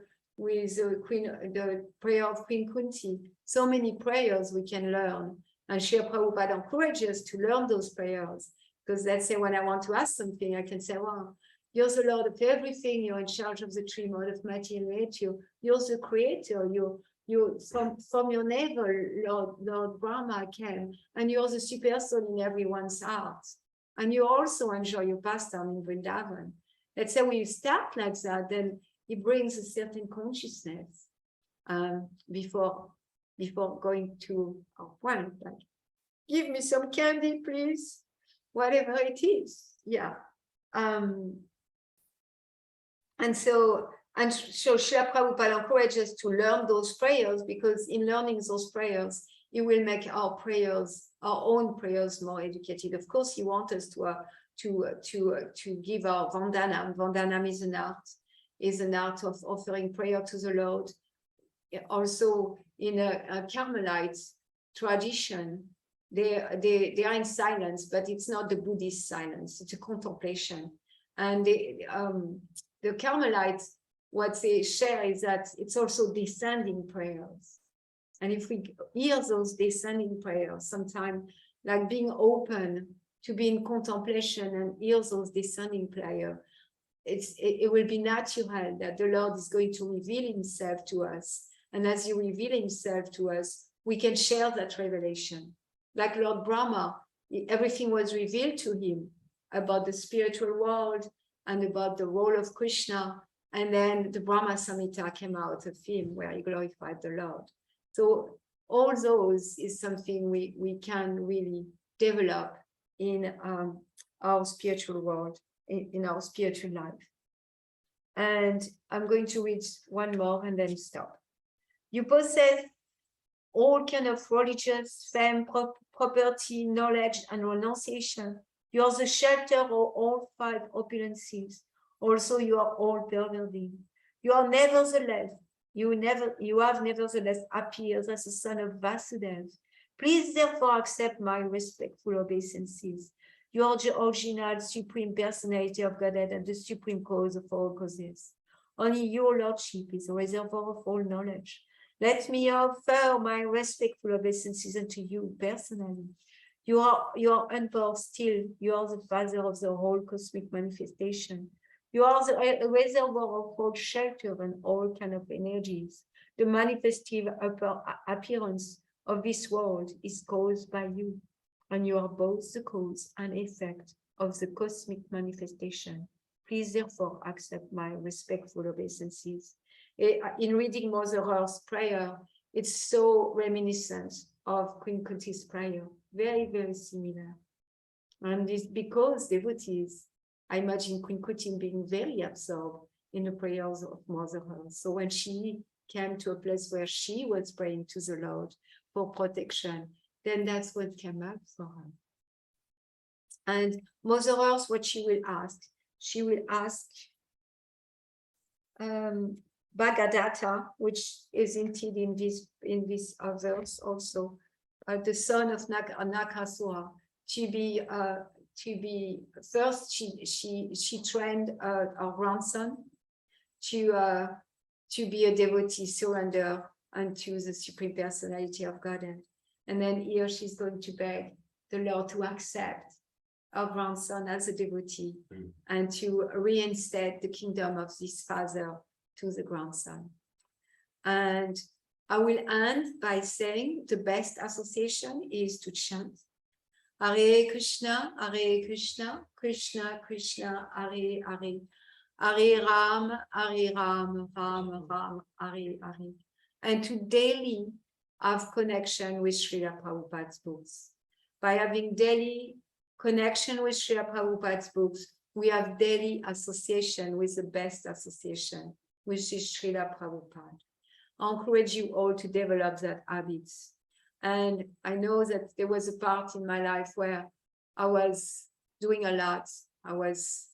A: prayer of Queen Kunti. So many prayers we can learn, and Srila Prabhupada encourages us to learn those prayers, because let's say when I want to ask something, I can say, wow, you're the Lord of everything, you're in charge of the three modes of material nature, you're the creator, you from your navel, Lord Brahma came, and you're the super soul in everyone's heart, and you also enjoy your pastime in Vrindavan. Let's say when you start like that, then it brings a certain consciousness before going to our point, like, give me some candy, please, whatever it is. Yeah. And so Srila Prabhupada encourages us to learn those prayers, because in learning those prayers, it will make our own prayers more educated. Of course, he wants us to give our Vandanam. Vandanam is an art of offering prayer to the Lord. Also, in a Carmelite tradition, they are in silence, but it's not the Buddhist silence, it's a contemplation. And the Carmelites, what they share is that it's also descending prayers. And if we hear those descending prayers, sometimes like being open to be in contemplation and hear those descending prayers, it will be natural that the Lord is going to reveal himself to us. And as he reveals himself to us, we can share that revelation. Like Lord Brahma, everything was revealed to him about the spiritual world and about the role of Krishna. And then the Brahma Samhita came out of him, where he glorified the Lord. So all those is something we can really develop in our spiritual world, in our spiritual life. And I'm going to read one more and then stop. You possess all kind of religious, fame, property, knowledge, and renunciation. You are the shelter of all five opulences. Also, you are all pervading. You have nevertheless appeared as the son of Vasudeva. Please therefore accept my respectful obeisances. You are the original supreme personality of Godhead and the supreme cause of all causes. Only your lordship is a reservoir of all knowledge. Let me offer my respectful obeisances unto you personally. You are unborn still. You are the father of the whole cosmic manifestation. You are the reservoir of all shelter and all kind of energies. The manifestive appearance of this world is caused by you, and you are both the cause and effect of the cosmic manifestation. Please therefore accept my respectful obeisances. In reading Mother Earth's prayer, it's so reminiscent of Queen Kunti's prayer, very, very similar. And it's because devotees, I imagine Queen Kunti being very absorbed in the prayers of Mother Earth. So when she came to a place where she was praying to the Lord for protection, then that's what came up for her. And Mother Earth, what she will ask Bhagadatta, which is indeed in this verse also, the son of Nakasura, to be first. She trained our grandson to be a devotee, surrender unto the Supreme Personality of Godhead. And then here she's going to beg the Lord to accept our grandson as a devotee and to reinstate the kingdom of this father to the grandson. And I will end by saying the best association is to chant Hare Krishna, Krishna Krishna, Hare Hare, Hare Ram, Ram Ram, Hare Hare, and to daily have connection with Srila Prabhupada's books. By having daily connection with Srila Prabhupada's books, we have daily association with the best association, which is Srila Prabhupada. I encourage you all to develop that habits. And I know that there was a part in my life where I was doing a lot. I was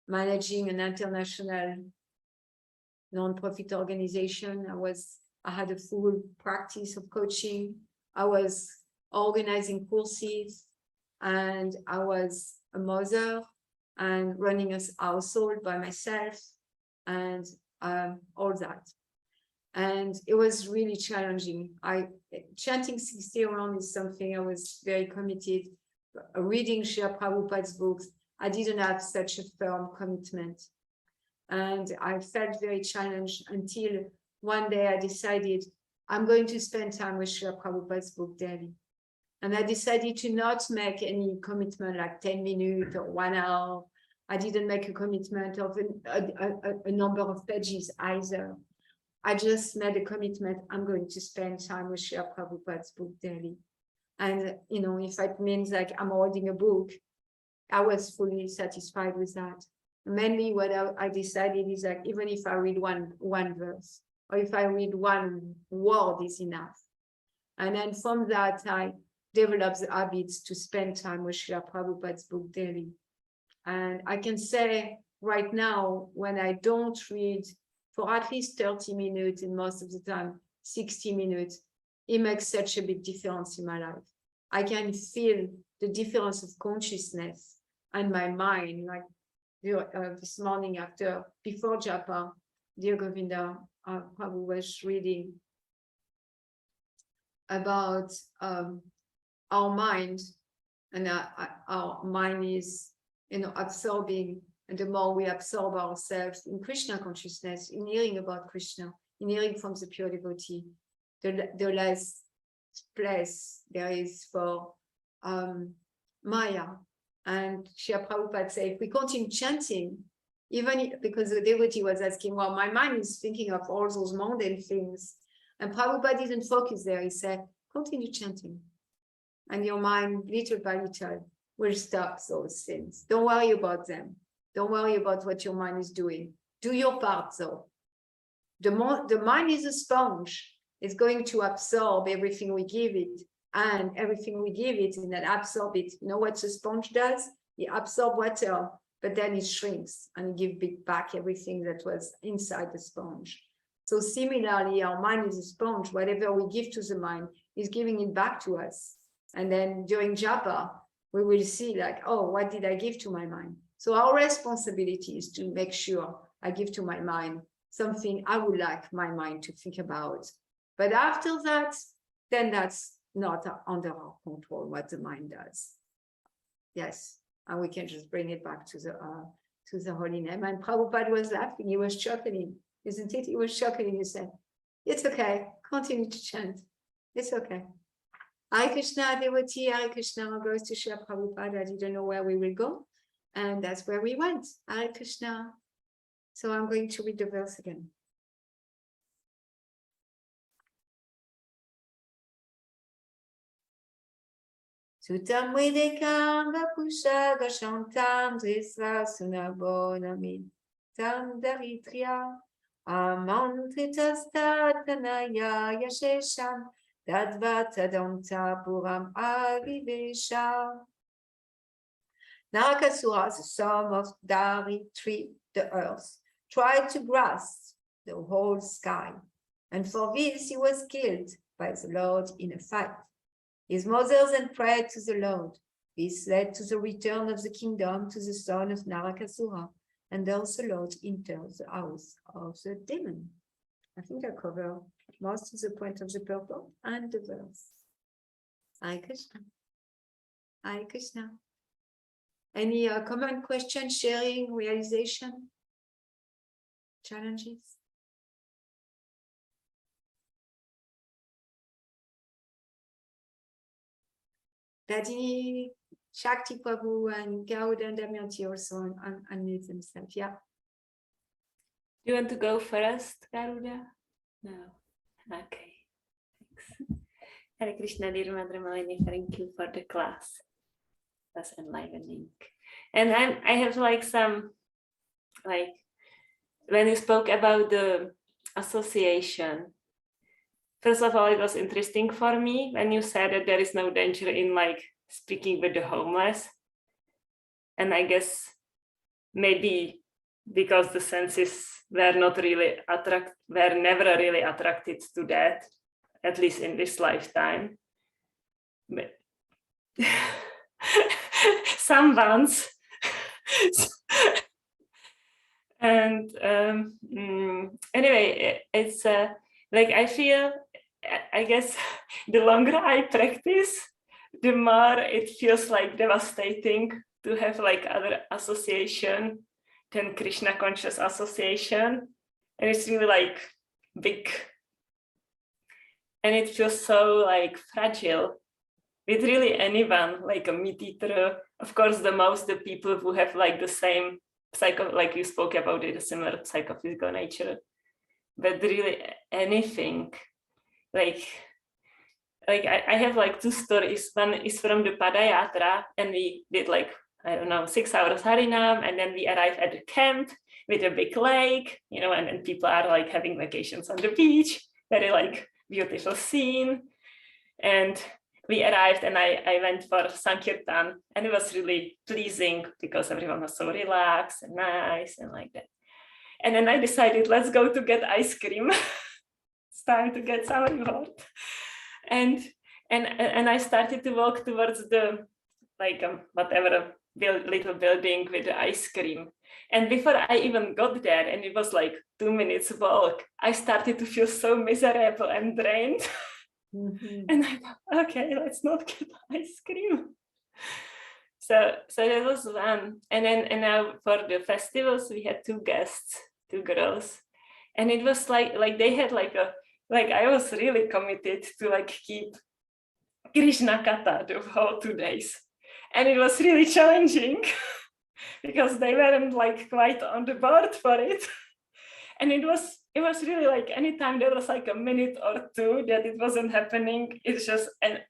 A: managing an international non-profit organization. I had a full practice of coaching. I was organizing courses, and I was a mother and running a household by myself, and all that. And it was really challenging. Chanting 60 rounds is something I was very committed. Reading Srila Prabhupada's books, I didn't have such a firm commitment. And I felt very challenged until one day I decided I'm going to spend time with Srila Prabhupada's book daily. And I decided to not make any commitment like 10 minutes or 1 hour. I didn't make a commitment of a number of pages either. I just made a commitment, I'm going to spend time with Srila Prabhupada's book daily. And, if it means like I'm holding a book, I was fully satisfied with that. Mainly what I decided is like, even if I read one verse, or if I read one word is enough. And then from that, I developed the habits to spend time with Srila Prabhupada's book daily. And I can say right now, when I don't read for at least 30 minutes, and most of the time 60 minutes, it makes such a big difference in my life. I can feel the difference of consciousness and my mind. Like this morning before japa, dear Govinda, Prabhu was reading about our mind, and our mind is absorbing. And the more we absorb ourselves in Krishna consciousness, in hearing about Krishna, in hearing from the pure devotee, the less place there is for Maya. And Srila Prabhupada said, if we continue chanting, because the devotee was asking, well, my mind is thinking of all those mundane things. And Prabhupada didn't focus there. He said, continue chanting. And your mind, little by little, will stop those things. Don't worry about them. Don't worry about what your mind is doing. Do your part, though. The mind is a sponge. It's going to absorb everything we give it, and everything we give it, and then absorb it. You know what the sponge does? It absorbs water, but then it shrinks and gives back everything that was inside the sponge. So similarly, our mind is a sponge. Whatever we give to the mind is giving it back to us. And then during japa, we will see like, oh, what did I give to my mind? So our responsibility is to make sure I give to my mind something I would like my mind to think about. But after that, then that's not under our control what the mind does. Yes, and we can just bring it back to the holy name. And Prabhupada was laughing. He was chuckling, isn't it? He was chuckling. He said, "It's okay. Continue to chant. It's okay." Hare Krishna, devotee. Hare Krishna goes to Srila Prabhupada. I didn't know where we will go. And that's where we went. Hare Krishna. So I'm going to read the verse again. Sutam vedekam vapusha gashantam drisva sunabonamid tam daritria amantritastatanaya yashesham tadvatadanta puram avivesha. Narakasura, the son of Daritri, the earth, tried to grasp the whole sky, and for this he was killed by the Lord in a fight. His mother then prayed to the Lord. This led to the return of the kingdom to the son of Narakasura, And there's the Lord enters the house of the demon. I think I cover most of the point of the purport and the verse. Hare Krishna. Hare Krishna. Any common question, sharing, realization, challenges? Daddy, Shakti Prabhu and Gauda and Damayanti also unmute themselves. Yeah.
E: You want to go first, Garuda? No. Okay. Thanks. Hare Krishna, dear Mother Malini, thank you for the class. That's enlivening. And I have like some, like, when you spoke about the association, first of all, it was interesting for me when you said that there is no danger in like speaking with the homeless. And I guess maybe because the senses were never really attracted to that, at least in this lifetime. But some ones. And anyway, it's like I feel, I guess the longer I practice, the more it feels like devastating to have like other association than Krishna conscious association. And it's really like big. And it feels so like fragile with really anyone, like a meat eater. Of course, the people who have like the same like you spoke about it, a similar psychophysical nature. But really anything, like I have like two stories. One is from the Padayatra, and we did like, I don't know, 6 hours Harinam, and then we arrived at the camp with a big lake, you know, and then people are like having vacations on the beach, very like beautiful scene. And we arrived and I went for Sankirtan, and it was really pleasing because everyone was so relaxed and nice and like that. And then I decided, let's go to get ice cream. It's time to get some reward. And I started to walk towards the like whatever little building with the ice cream. And before I even got there, and it was like 2 minutes walk, I started to feel so miserable and drained. And I thought, okay, let's not get ice cream. So that was one. And now for the festivals, we had 2 guests, 2 girls. And it was like they had like I was really committed to like keep Krishna Katha the whole 2 days. And it was really challenging because they weren't like quite on the board for it. And it was really like anytime there was like a minute or 2 that it wasn't happening, it's just, and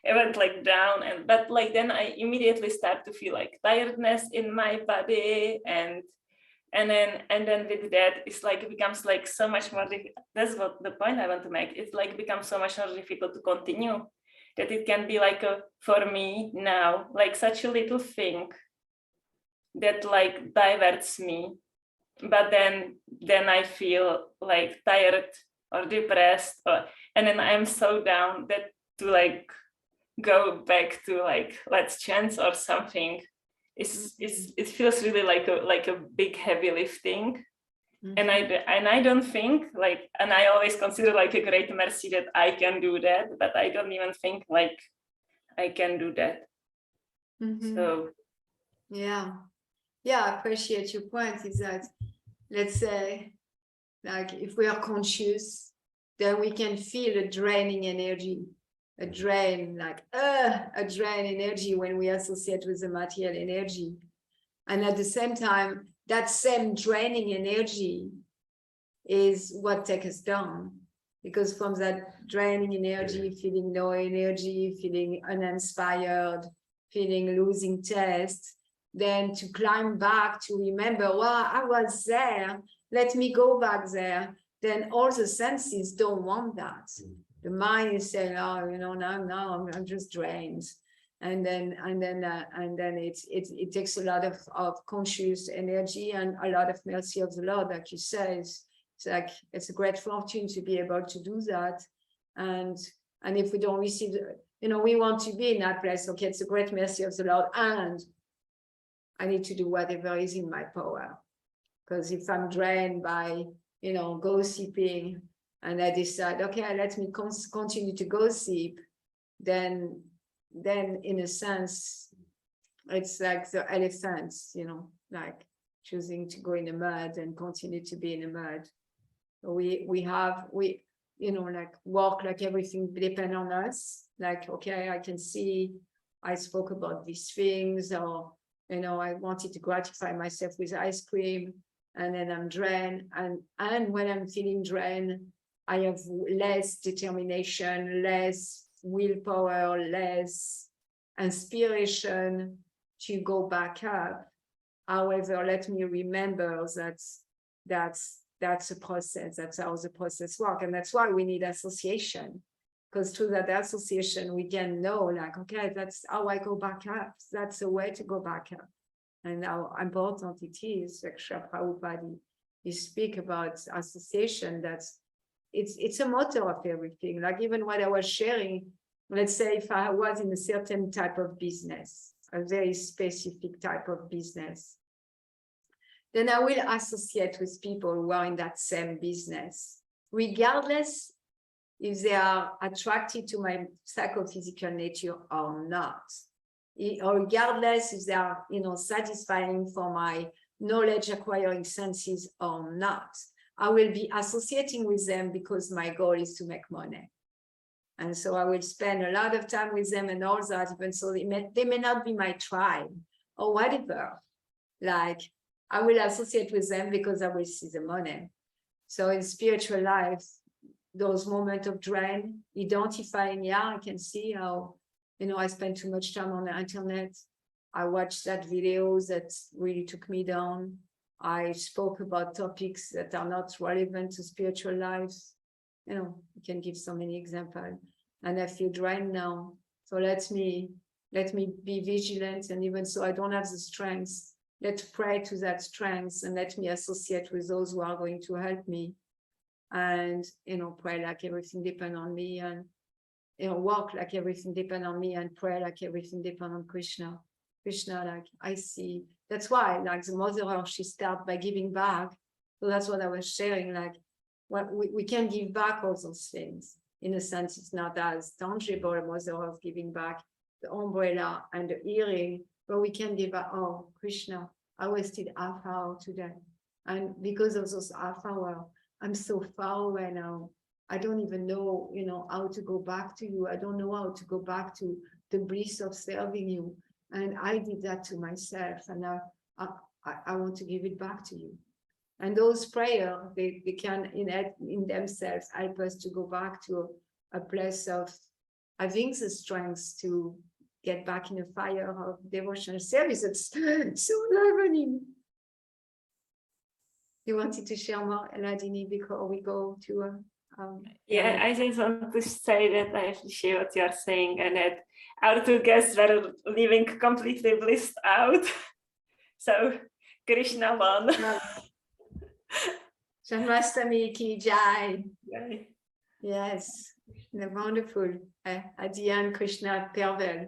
E: it went like down. But like then I immediately start to feel like tiredness in my body, and then with that it's like it becomes like so much more that's what the point I want to make. It's like becomes so much more difficult to continue, that it can be like for me now like such a little thing that like diverts me. But then I feel like tired or depressed, and then I'm so down that to like go back to like let's chant or something, it feels really like a big heavy lifting. And I don't think like, and I always consider like a great mercy that I can do that, but I don't even think like I can do that. So
A: yeah, I appreciate your point. Is that, let's say, like if we are conscious, then we can feel a draining energy, a drain energy when we associate with the material energy. And at the same time, that same draining energy is what takes us down, because from that draining energy, feeling no energy, feeling uninspired, feeling losing taste, then to climb back, to remember, well, I was there, let me go back there, then all the senses don't want that. The mind is saying, oh, you know, now I'm just drained. And then it takes a lot of conscious energy and a lot of mercy of the Lord, like you say. It's like, it's a great fortune to be able to do that. And if we don't receive, you know, we want to be in that place. Okay, it's a great mercy of the Lord, and I need to do whatever is in my power Because if I'm drained by, gossiping, and I decide, okay, let me continue to gossip, then in a sense, it's like the elephants, like choosing to go in the mud and continue to be in the mud. We like work like everything depends on us. Like, okay, I can see I spoke about these things, or, I wanted to gratify myself with ice cream, and then I'm drained. And when I'm feeling drained, I have less determination, less willpower, less inspiration to go back up. However, let me remember that's a process. That's how the process works. And that's why we need association. Because through that association, we can know, like, okay, that's how I go back up. That's the way to go back up. And how important it is, like Srila Prabhupada, you speak about association, it's a motor of everything. Like even what I was sharing, let's say if I was in a certain type of business, a very specific type of business, then I will associate with people who are in that same business, regardless if they are attracted to my psychophysical nature or not, or regardless if they are, satisfying for my knowledge acquiring senses or not. I will be associating with them because my goal is to make money. And so I will spend a lot of time with them and all that, even so they may not be my tribe or whatever. Like, I will associate with them because I will see the money. So in spiritual life, those moments of drain, identifying, I can see how, I spend too much time on the internet. I watched that video that really took me down. I spoke about topics that are not relevant to spiritual life. You can give so many examples. And I feel drained now. So let me be vigilant. And even so I don't have the strength, let's pray to that strength and let me associate with those who are going to help me. And, pray like everything depends on me, and, walk like everything depends on me, and pray like everything depends on Krishna. Krishna, like I see, that's why, like the mother, she starts by giving back. So that's what I was sharing, like what we can give back all those things. In a sense, it's not as tangible a mother of giving back the umbrella and the earring, but we can give back, oh, Krishna, I wasted half hour today. And because of those half hour, I'm so far away now. I don't even know, how to go back to you. I don't know how to go back to the bliss of serving you. And I did that to myself, and now I want to give it back to you. And those prayers, they can in themselves help us to go back to a place of having the strength to get back in the fire of devotional service. It's so learning. You wanted to share more, Eladini, before we go to
E: yeah, I just want to say that I appreciate what you're saying, and that our two guests were leaving completely blissed out. So Krishna won.
A: Janmastami ki jai.
E: Yay.
A: Yes, they're wonderful. At the end, Krishna prevailed.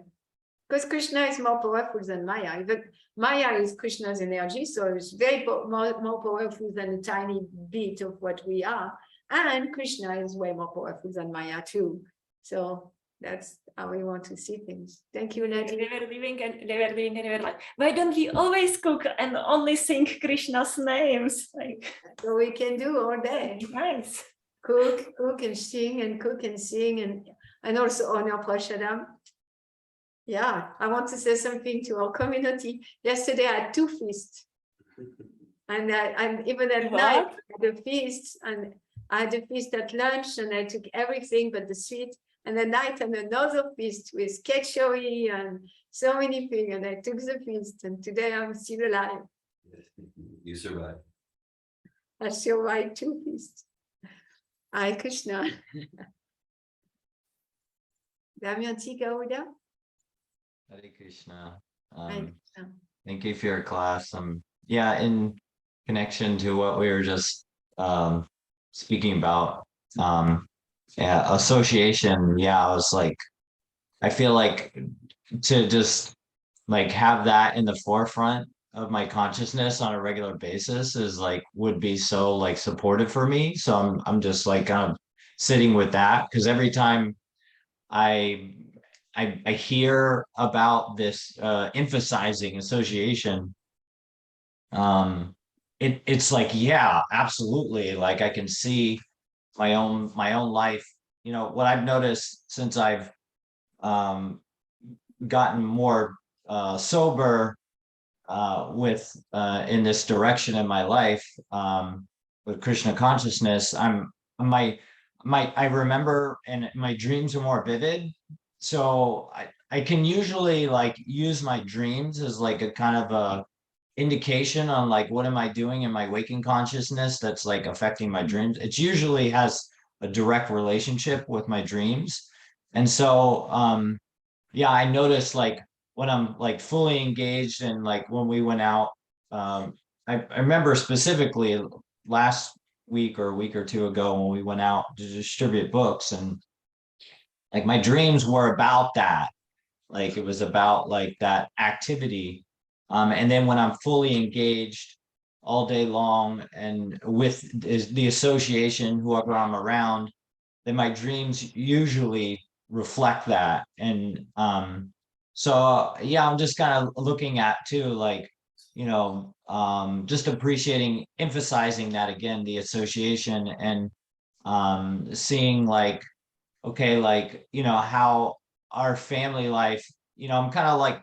A: Because Krishna is more powerful than Maya. Even Maya is Krishna's energy, so it's very more powerful than a tiny bit of what we are. And Krishna is way more powerful than Maya too. So that's how we want to see things. Thank you, Lady.
E: They were leaving and they were like, why don't we always cook and only sing Krishna's names? Like,
A: so we can do all day.
E: Nice.
A: Cook and sing and cook and sing and also honor Prashadam. Yeah, I want to say something to our community. Yesterday I had 2 feasts. And even at night, I had a feast, and I had a feast at lunch, and I took everything but the sweet. And at night, and another feast with kechori and so many things. And I took the feast, and today I'm still alive.
B: You survived.
A: I survived 2 feasts. Hare Krishna. Damayanti Gauda.
F: Hare Krishna.
A: Hare Krishna.
F: Thank you for your class. Yeah, in connection to what we were just speaking about, yeah, association. Yeah, I was like, I feel like to just like have that in the forefront of my consciousness on a regular basis is like would be so like supportive for me. So I'm just like kind of sitting with that because every time I I hear about this emphasizing association, it's like, yeah, absolutely. Like I can see my own life. You know, what I've noticed since I've um gotten more sober with in this direction in my life with Krishna consciousness, my I remember and my dreams are more vivid. So I can usually like use my dreams as like a kind of a indication on like what am I doing in my waking consciousness that's like affecting my dreams. It usually has a direct relationship with my dreams. And so yeah, I noticed like when I'm like fully engaged and like when we went out, I remember specifically last week or a week or two ago when we went out to distribute books and like my dreams were about that. Like it was about like that activity. And then when I'm fully engaged all day long and with the association, whoever I'm around, then my dreams usually reflect that. And so yeah, I'm just kind of looking at too, like, just appreciating, emphasizing that again, the association and seeing like, okay, like, how our family life, I'm kind of like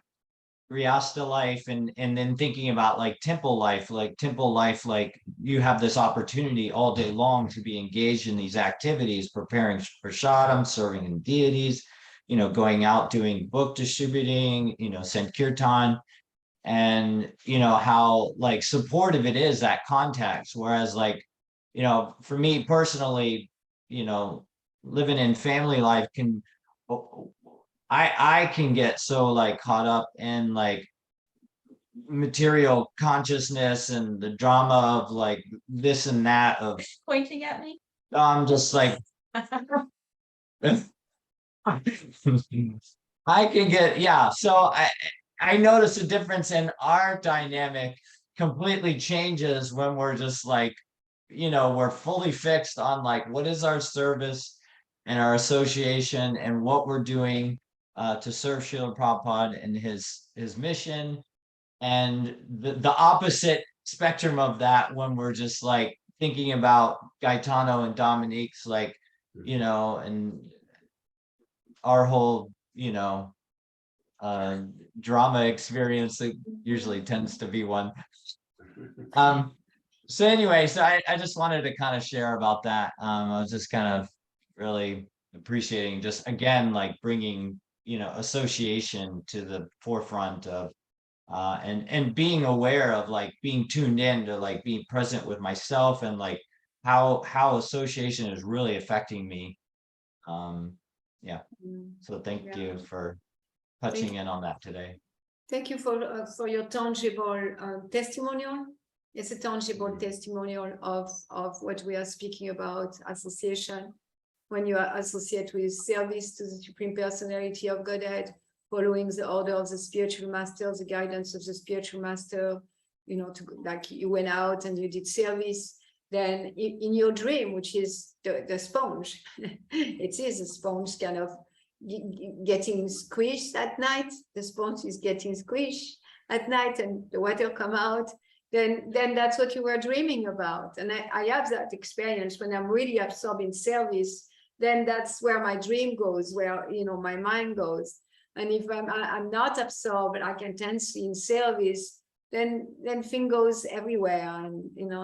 F: Riasta life and then thinking about like temple life, like you have this opportunity all day long to be engaged in these activities, preparing for Prasadam, serving in deities, going out doing book distributing, Sankirtan, and how like supportive it is, that context. Whereas like, for me personally, living in family life can I can get so like caught up in like material consciousness and the drama of like this and that of
E: Pointing at me.
F: I'm just like I can get, yeah. So I notice a difference in our dynamic completely changes when we're just like, we're fully fixed on like what is our service and our association and what we're doing to serve Srila Prabhupada and his mission. And the opposite spectrum of that when we're just like thinking about Gaetano and Dominique's like, and our whole, drama experience that usually tends to be one. So anyway, so I just wanted to kind of share about that. I was just kind of really appreciating just again, like bringing, association to the forefront of and being aware of like being tuned in to like being present with myself and like how association is really affecting me. Yeah. So thank
A: Yeah.
F: you for touching in on that today.
A: Thank you for your tangible testimonial. It's a tangible testimonial of what we are speaking about, association. When you are associated with service to the Supreme Personality of Godhead, following the order of the spiritual master, the guidance of the spiritual master, like you went out and you did service, then in your dream, which is the sponge, it is a sponge kind of getting squished at night, the sponge is getting squished at night and the water come out, then that's what you were dreaming about. And I have that experience when I'm really absorbed in service, then that's where my dream goes, where my mind goes. And if I'm not absorbed, like intensely in service, then thing goes everywhere. And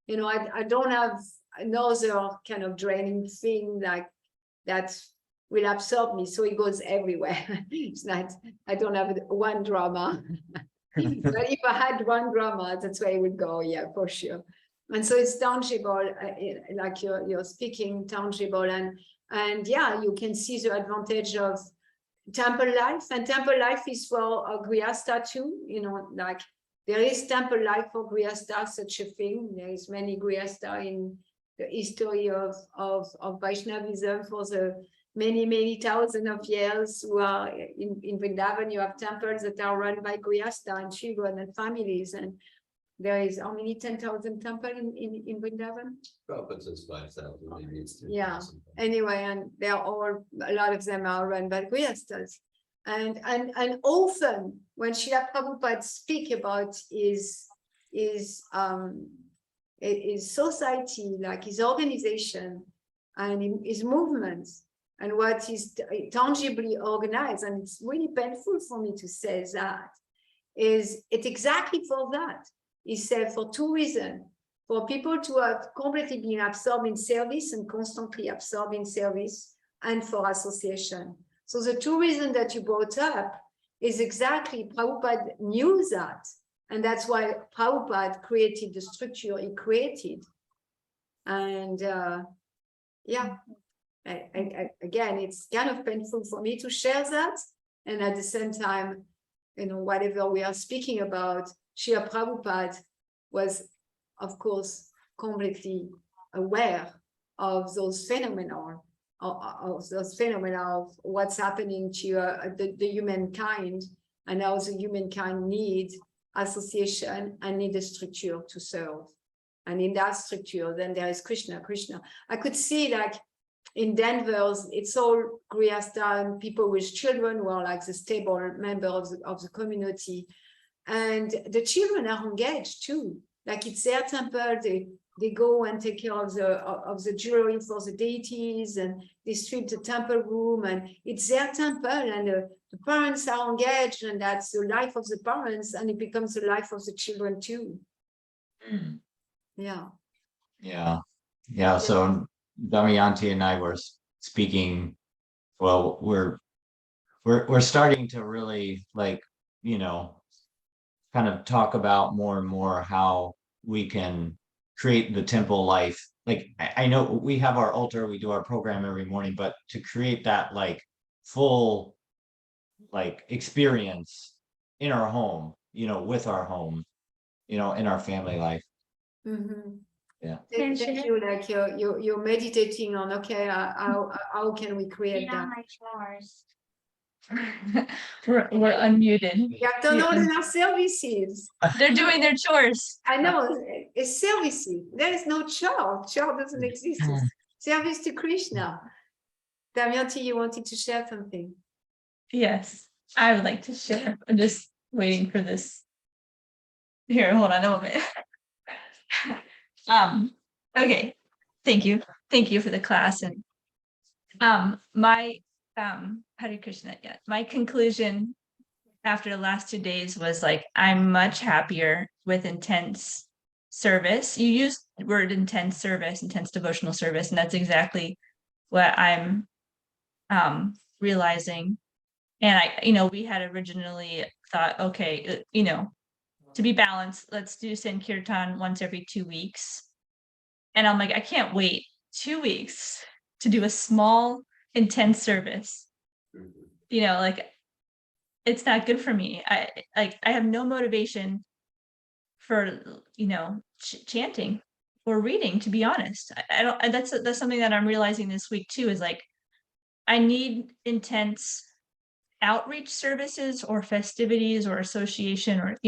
A: I don't have another kind of draining thing like that will absorb me, so it goes everywhere. It's not, I don't have one drama. But if I had one drama, that's where it would go, yeah, for sure. And so it's tangible, like you're speaking tangible, and yeah, you can see the advantage of temple life, and temple life is for a Grihastha too, like there is temple life for Grihastha, such a thing. There is many Grihastha in the history of Vaishnavism for the many thousands of years who are in Vrindavan. You have temples that are run by Grihastha and children and families, and there is how many 10,000 temples in Vrindavan?
B: Prabhupada says 5,000, maybe it's 10,000.
A: Yeah. Anyway, and they're all, a lot of them are run by Grihasthas. And often when Srila Prabhupada speak about his society, like his organization and his movements and what is tangibly organized, and it's really painful for me to say that, is it's exactly for that. He said for two reasons: for people to have completely been absorbed in service and constantly absorbed in service, and for association. So the two reasons that you brought up is exactly, Prabhupada knew that. And that's why Prabhupada created the structure he created. And yeah, again, it's kind of painful for me to share that. And at the same time, you know, whatever we are speaking about, Srila Prabhupada was, of course, completely aware of those phenomena, of what's happening to the humankind, and how the humankind needs association and need a structure to serve. And in that structure, then there is Krishna. I could see, like in Denver, it's all Grihastha and people with children who are like the stable member of the community. And the children are engaged too. Like it's their temple, they go and take care of the jewelry for the deities, and they sweep the temple room, and it's their temple, and the parents are engaged, and that's the life of the parents, and it becomes the life of the children too. Yeah.
F: Yeah. So Damayanti and I were speaking. Well, we're starting to really, like, you know, kind of talk about more and more how we can create the temple life. Like I know we have our altar, we do our program every morning, but to create that like full like experience in our home, you know, with our home, you know, in our family life. Yeah.
A: Thank you. Like you're meditating on, okay, how can we create that?
G: we're unmuted.
A: You have to know there are services.
G: They're doing their chores.
A: I know, it's services. There is no chore. Chore doesn't exist. It's service to Krishna. Damayanti, you wanted to share something?
G: Yes, I would like to share. I'm just waiting for this. Here, hold on a moment. Okay, thank you for the class. And my Hare Krishna. Yeah, my conclusion after the last 2 days was like, I'm much happier with intense service. You used the word intense service, intense devotional service, and that's exactly what I'm realizing. And we had originally thought, okay, to be balanced, let's do Sankirtan once every 2 weeks. And I'm like, I can't wait 2 weeks to do a small, intense service. Like, it's not good for me. I have no motivation for, chanting or reading, to be honest. I don't, and that's something that I'm realizing this week too, is like, I need intense outreach services or festivities or association, or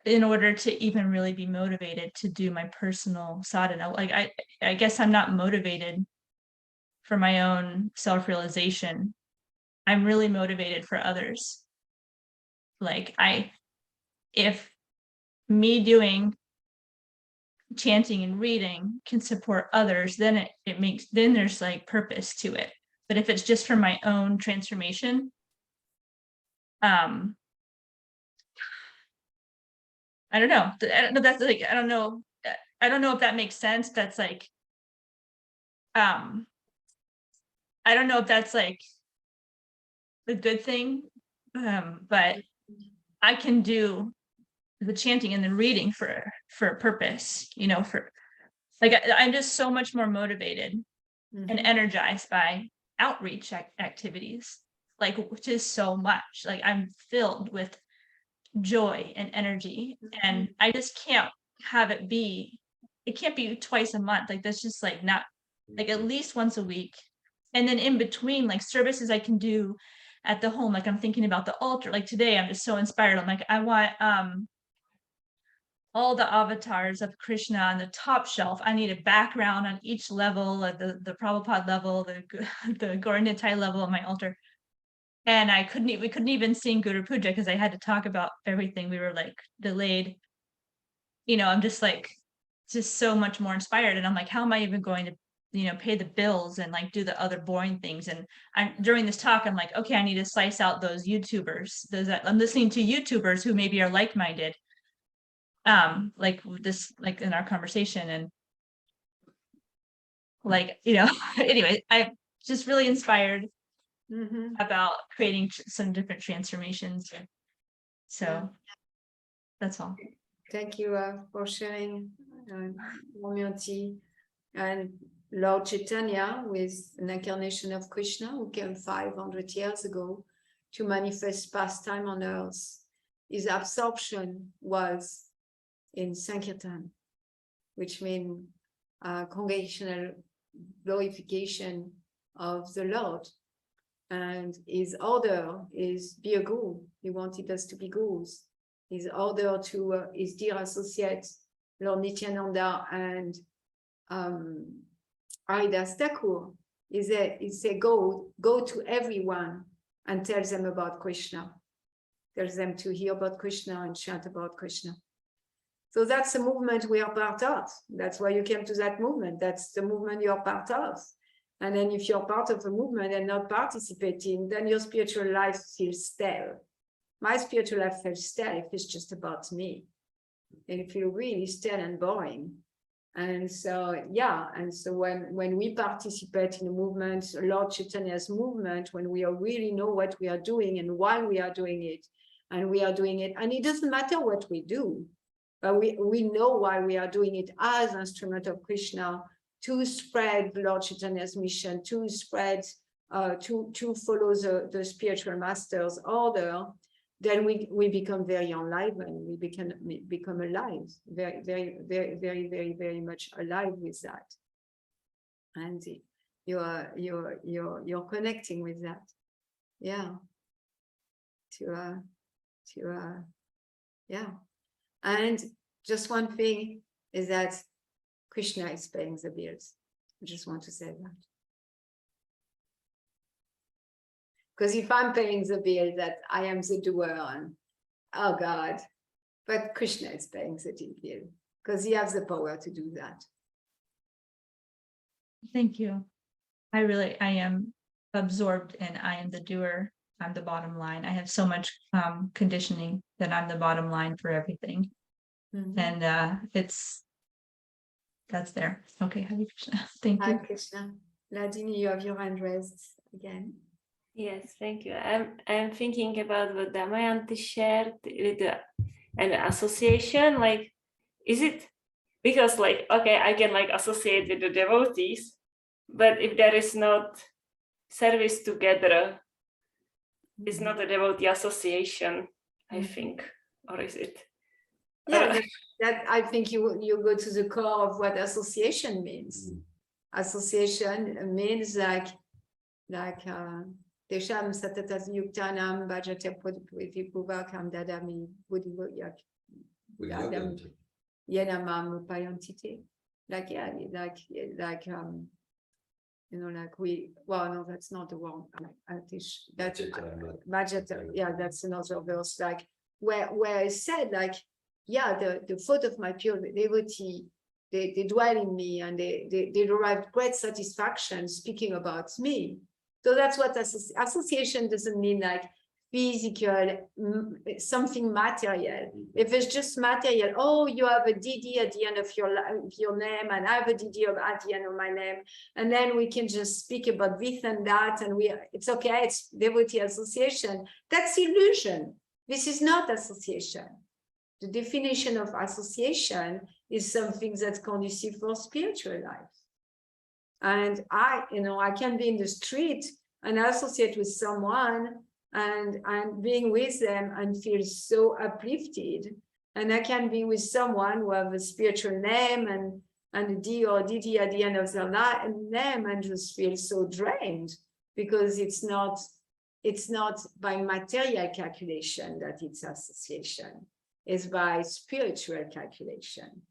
G: in order to even really be motivated to do my personal sadhana. Like I guess I'm not motivated for my own self-realization. I'm really motivated for others. Like if me doing chanting and reading can support others, then then there's like purpose to it. But if it's just for my own transformation, I don't know. That's like, I don't know if that makes sense. That's like, I don't know if that's like a good thing, but I can do the chanting and the reading for a purpose, for like, I'm just so much more motivated and energized by outreach activities, like, which is so much. Like, I'm filled with joy and energy, and I just can't have it be it can't be twice a month. Like that's just like not like at least once a week. And then in between, like services I can do at the home. Like I'm thinking about the altar. Like today, I'm just so inspired. I'm like, I want all the avatars of Krishna on the top shelf. I need a background on each level, at the Prabhupada level, the Gaur Nitai level of my altar. And we couldn't even sing Guru Puja because I had to talk about everything. We were like delayed. You know, I'm just like, just so much more inspired. And I'm like, how am I even going to, you know, pay the bills and like do the other boring things? And during this talk, I'm like, okay, I need to slice out those YouTubers. I'm listening to YouTubers who maybe are like-minded, like this, like in our conversation, and like, you know, anyway, I'm just really inspired about creating some different transformations. So that's all.
A: Thank you for sharing, Momyoti. And Lord Chaitanya, with an incarnation of Krishna who came 500 years ago to manifest pastime on earth, his absorption was in Sankirtan, which means congregational glorification of the Lord. And his order is be a guru. He wanted us to be gurus. His order to his dear associates, Lord Nityananda and Haridas Thakur, is a go to everyone and tell them about Krishna. Tell them to hear about Krishna and chant about Krishna. So that's the movement we are part of. That's why you came to that movement. That's the movement you're part of. And then if you're part of a movement and not participating, then your spiritual life feels stale. My spiritual life feels stale if it's just about me. And it feels really stale and boring. And so, yeah, and so when we participate in a movement, Lord Chaitanya's movement, when we really know what we are doing and why we are doing it, and we are doing it, and it doesn't matter what we do, but we know why we are doing it as an instrument of Krishna, to spread Lord Chaitanya's mission, to spread, to follow the spiritual master's order, then we become very enlivened. We become alive, very, very, very, very, very, very much alive with that. And you're connecting with that. Yeah. Yeah. And just one thing is that Krishna is paying the bills. I just want to say that. Because if I'm paying the bill, that I am the doer, and oh God, but Krishna is paying the bill because he has the power to do that.
G: Thank you. I am absorbed and I am the doer. I'm the bottom line. I have so much conditioning that I'm the bottom line for everything. And that's there. Okay, Hare Krishna. Thank you.
A: Hare Krishna. Ladini, you have your hand raised again.
E: Yes, thank you. I'm thinking about what Damayanti shared with an association. Like, is it because like, okay, I can like associate with the devotees, but if there is not service together, it's not a devotee association, I think, or is it?
A: Yeah, that I think you go to the core of what association means. Association means like Tesham Satatas Yuktanam Bhajate Pudipuvakam Dadami Budivoyak Dadam Yenamam Payantite. Like, yeah, like you know, like no, that's not the one. That's Bhajate, yeah, that's another verse, like where it said, like, yeah, the thought of my pure devotee, they dwell in me and they derive great satisfaction speaking about me. So that's what association doesn't mean, like physical, something material. If it's just material, oh, you have a DD at the end of your name, and I have a DD at the end of my name, and then we can just speak about this and that, and it's okay, it's devotee association. That's illusion. This is not association. The definition of association is something that's conducive for spiritual life. And I can be in the street and associate with someone and being with them and feel so uplifted. And I can be with someone who have a spiritual name and a D or DD at the end of their name and just feel so drained because it's not by material calculation that it's association. It's by spiritual calculation.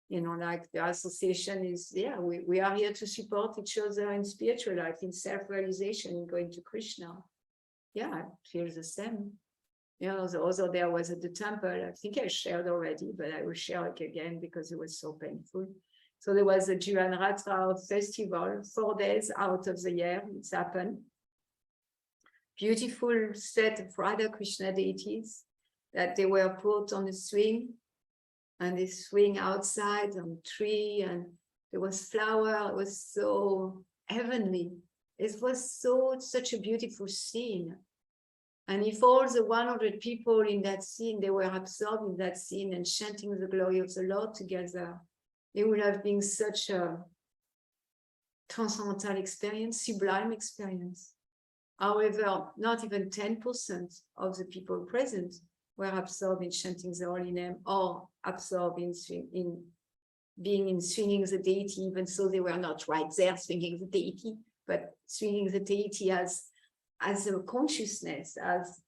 A: You know, like the association is, yeah, we are here to support each other in spiritual life, in self-realization, in going to Krishna. Yeah, I feel the same. You know, the other day I was at the temple, I think I shared already, but I will share it again because it was so painful. So there was a Jivan Ratra festival, 4 days out of the year, it's happened. Beautiful set of Radha Krishna deities that they were put on a swing, and they swing outside on a tree, and there was flower. It was so heavenly. It was such a beautiful scene. And if all the 100 people in that scene, they were absorbed in that scene and chanting the glory of the Lord together, it would have been such a transcendental experience, sublime experience. However, not even 10% of the people present were absorbed in chanting the holy name or absorbed in swinging the deity, even so they were not right there swinging the deity, but swinging the deity as a consciousness,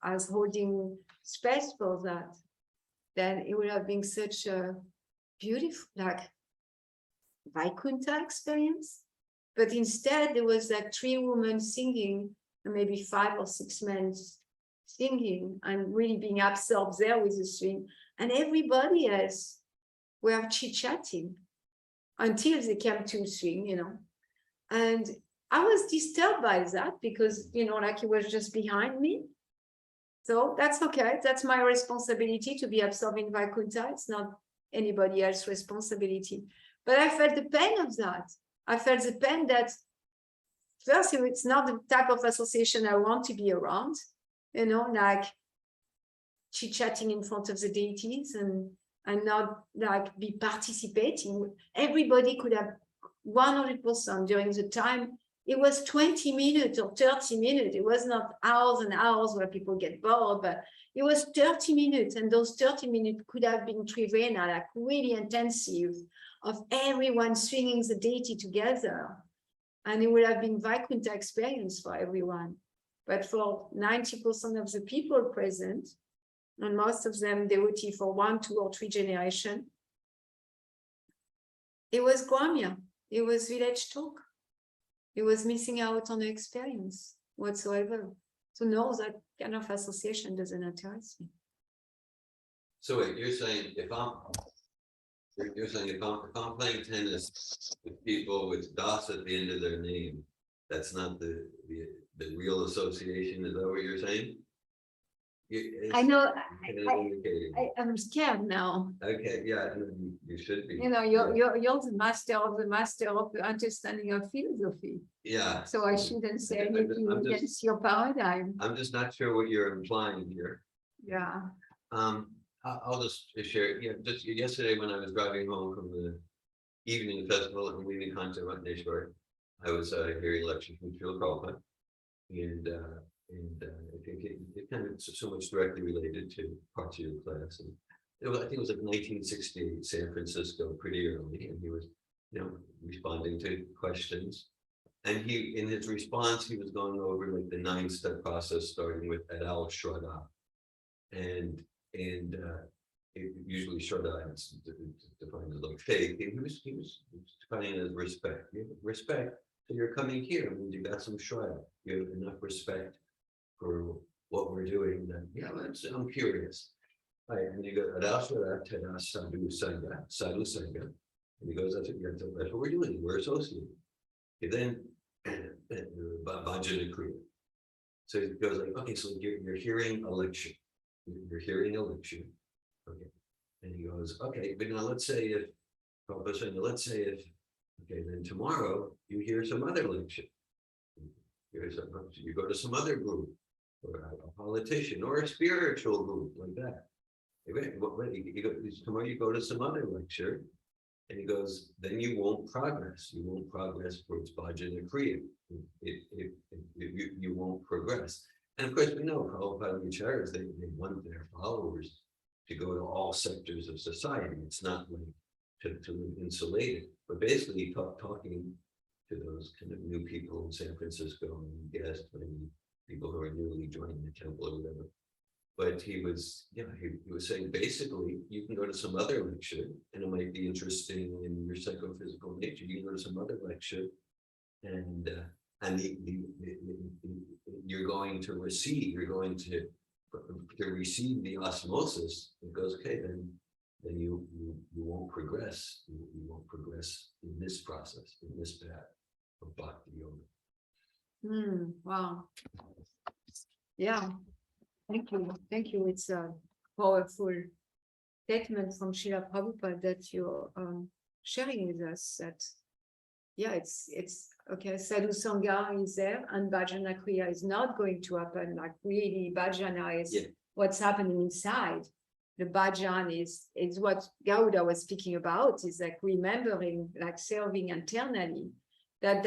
A: as holding space for that. Then it would have been such a beautiful, like, Vaikuntha experience. But instead, there was like 3 women singing, and maybe 5 or 6 men singing, and really being absorbed there with the swing. And everybody else were chit-chatting until they came to swing, you know. And I was disturbed by that because, you know, like it was just behind me. So that's okay. That's my responsibility to be absorbed in Vaikuntha. It's not anybody else's responsibility. But I felt the pain of that. I felt the pain that first, it's not the type of association I want to be around, you know, like chit-chatting in front of the deities and not like be participating. Everybody could have 100% during the time. It was 20 minutes or 30 minutes. It was not hours and hours where people get bored, but it was 30 minutes. And those 30 minutes could have been trivena, like really intensive, of everyone swinging the deity together. And it would have been Vaikuntha experience for everyone. But for 90% of the people present, and most of them devotee for 1, 2, or 3 generations, it was Gwamya. It was village talk. It was missing out on the experience whatsoever. So no, that kind of association doesn't interest me.
B: So wait, you're saying if I'm playing tennis with people with dots at the end of their name, that's not the real association. Is that what you're saying?
A: I know.
B: Indicating.
A: I'm scared now.
B: Okay, yeah, you should be.
A: You know, you're the master of the understanding of philosophy.
B: Yeah.
A: So I shouldn't say anything against your paradigm.
B: I'm just not sure what you're implying here.
A: Yeah.
B: I'll just share. Yeah, just yesterday when I was driving home from the evening festival at Malini Kantaratneshwar, I was hearing lectures from Srila Prabhupada, and I think it kind of so much directly related to parts of your class. And I think it was like 1968, San Francisco, pretty early, and he was, you know, responding to questions. And in his response, he was going over like the 9-step process, starting with Adal Shraddha, and usually Shraddha is defined as like faith. He was defining it as respect. You have respect. So you're coming here, means you got some Shraddha. You have enough respect for what we're doing. Then yeah, I'm curious. Right, and you go Adal Shraddha, Tada Sadhu Sangha, and he goes, that's what we're doing. We're associated. And then Bhajana Kriya. So it goes like, okay, so you're hearing a lecture. You're hearing a lecture. Okay. And he goes, okay, but now let's say if, okay, then tomorrow you hear some other lecture. You go to some other group, or a politician, or a spiritual group like that. Tomorrow you go to some other lecture, and he goes, then you won't progress. You won't progress towards Bhajana Kriya. You won't progress. And of course, we know Prabhupada and Acharyas, they want their followers to go to all sectors of society. It's not like to live insulated. but basically talking to those kind of new people in San Francisco and guests and people who are newly joining the temple or whatever. But he was, he was saying basically you can go to some other lecture and it might be interesting in your psychophysical nature. You can go to some other lecture and you're going to receive, receive the osmosis. It goes, okay, then you won't progress. You won't progress in this process, in this path of bhakti yoga.
A: Wow. Yeah. Thank you. Thank you. It's a powerful statement from Srila Prabhupada that you're sharing with us. That it's okay. Sadhu Sangha is there, and Bhajana Kriya is not going to happen. Like really, Bhajana is what's happening inside. The bhajan is what Gauda was speaking about. Is like remembering, like serving internally. That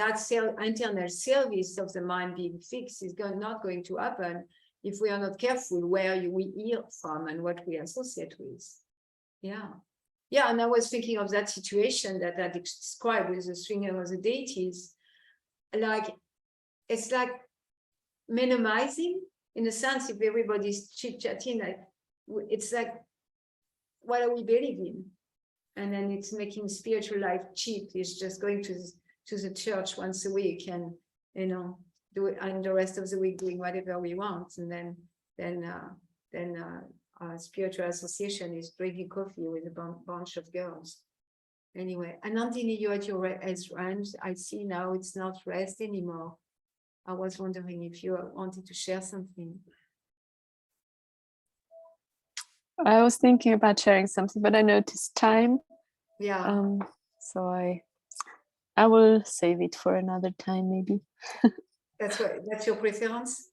A: internal service of the mind being fixed is not going to happen if we are not careful where we hear from and what we associate with. Yeah, and I was thinking of that situation that I described with the stringer of the deities. Like, it's like minimizing, in a sense, if everybody's chit-chatting, like, it's like, what are we believing? And then it's making spiritual life cheap. It's just going to the church once a week and, do it, and the rest of the week doing whatever we want. And then spiritual association is drinking coffee with a bunch of girls. Anyway, Anandini, you at your rest. I see now it's not rest anymore. I was wondering if you wanted to share something.
C: I was thinking about sharing something, but I noticed time.
A: Yeah.
C: So I will save it for another time, maybe.
A: That's your preference?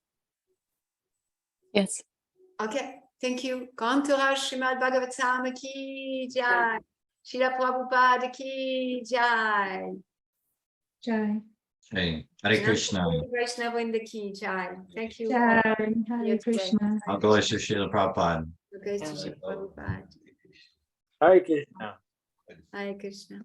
C: Yes.
A: Okay, thank you. Kantaraj Srimad Bhagavatam ki jai. Srila Prabhupada ki jai.
G: Jai.
F: Hey, Hare Krishna.
A: Vaishnavrinda ki jai. Thank you.
G: Jai.
A: all.
G: Hare
A: Yes,
G: Krishna.
F: I'll go to Srila Prabhupada.
A: Okay, Srila Prabhupada.
H: Hare Krishna.
A: Hare Krishna.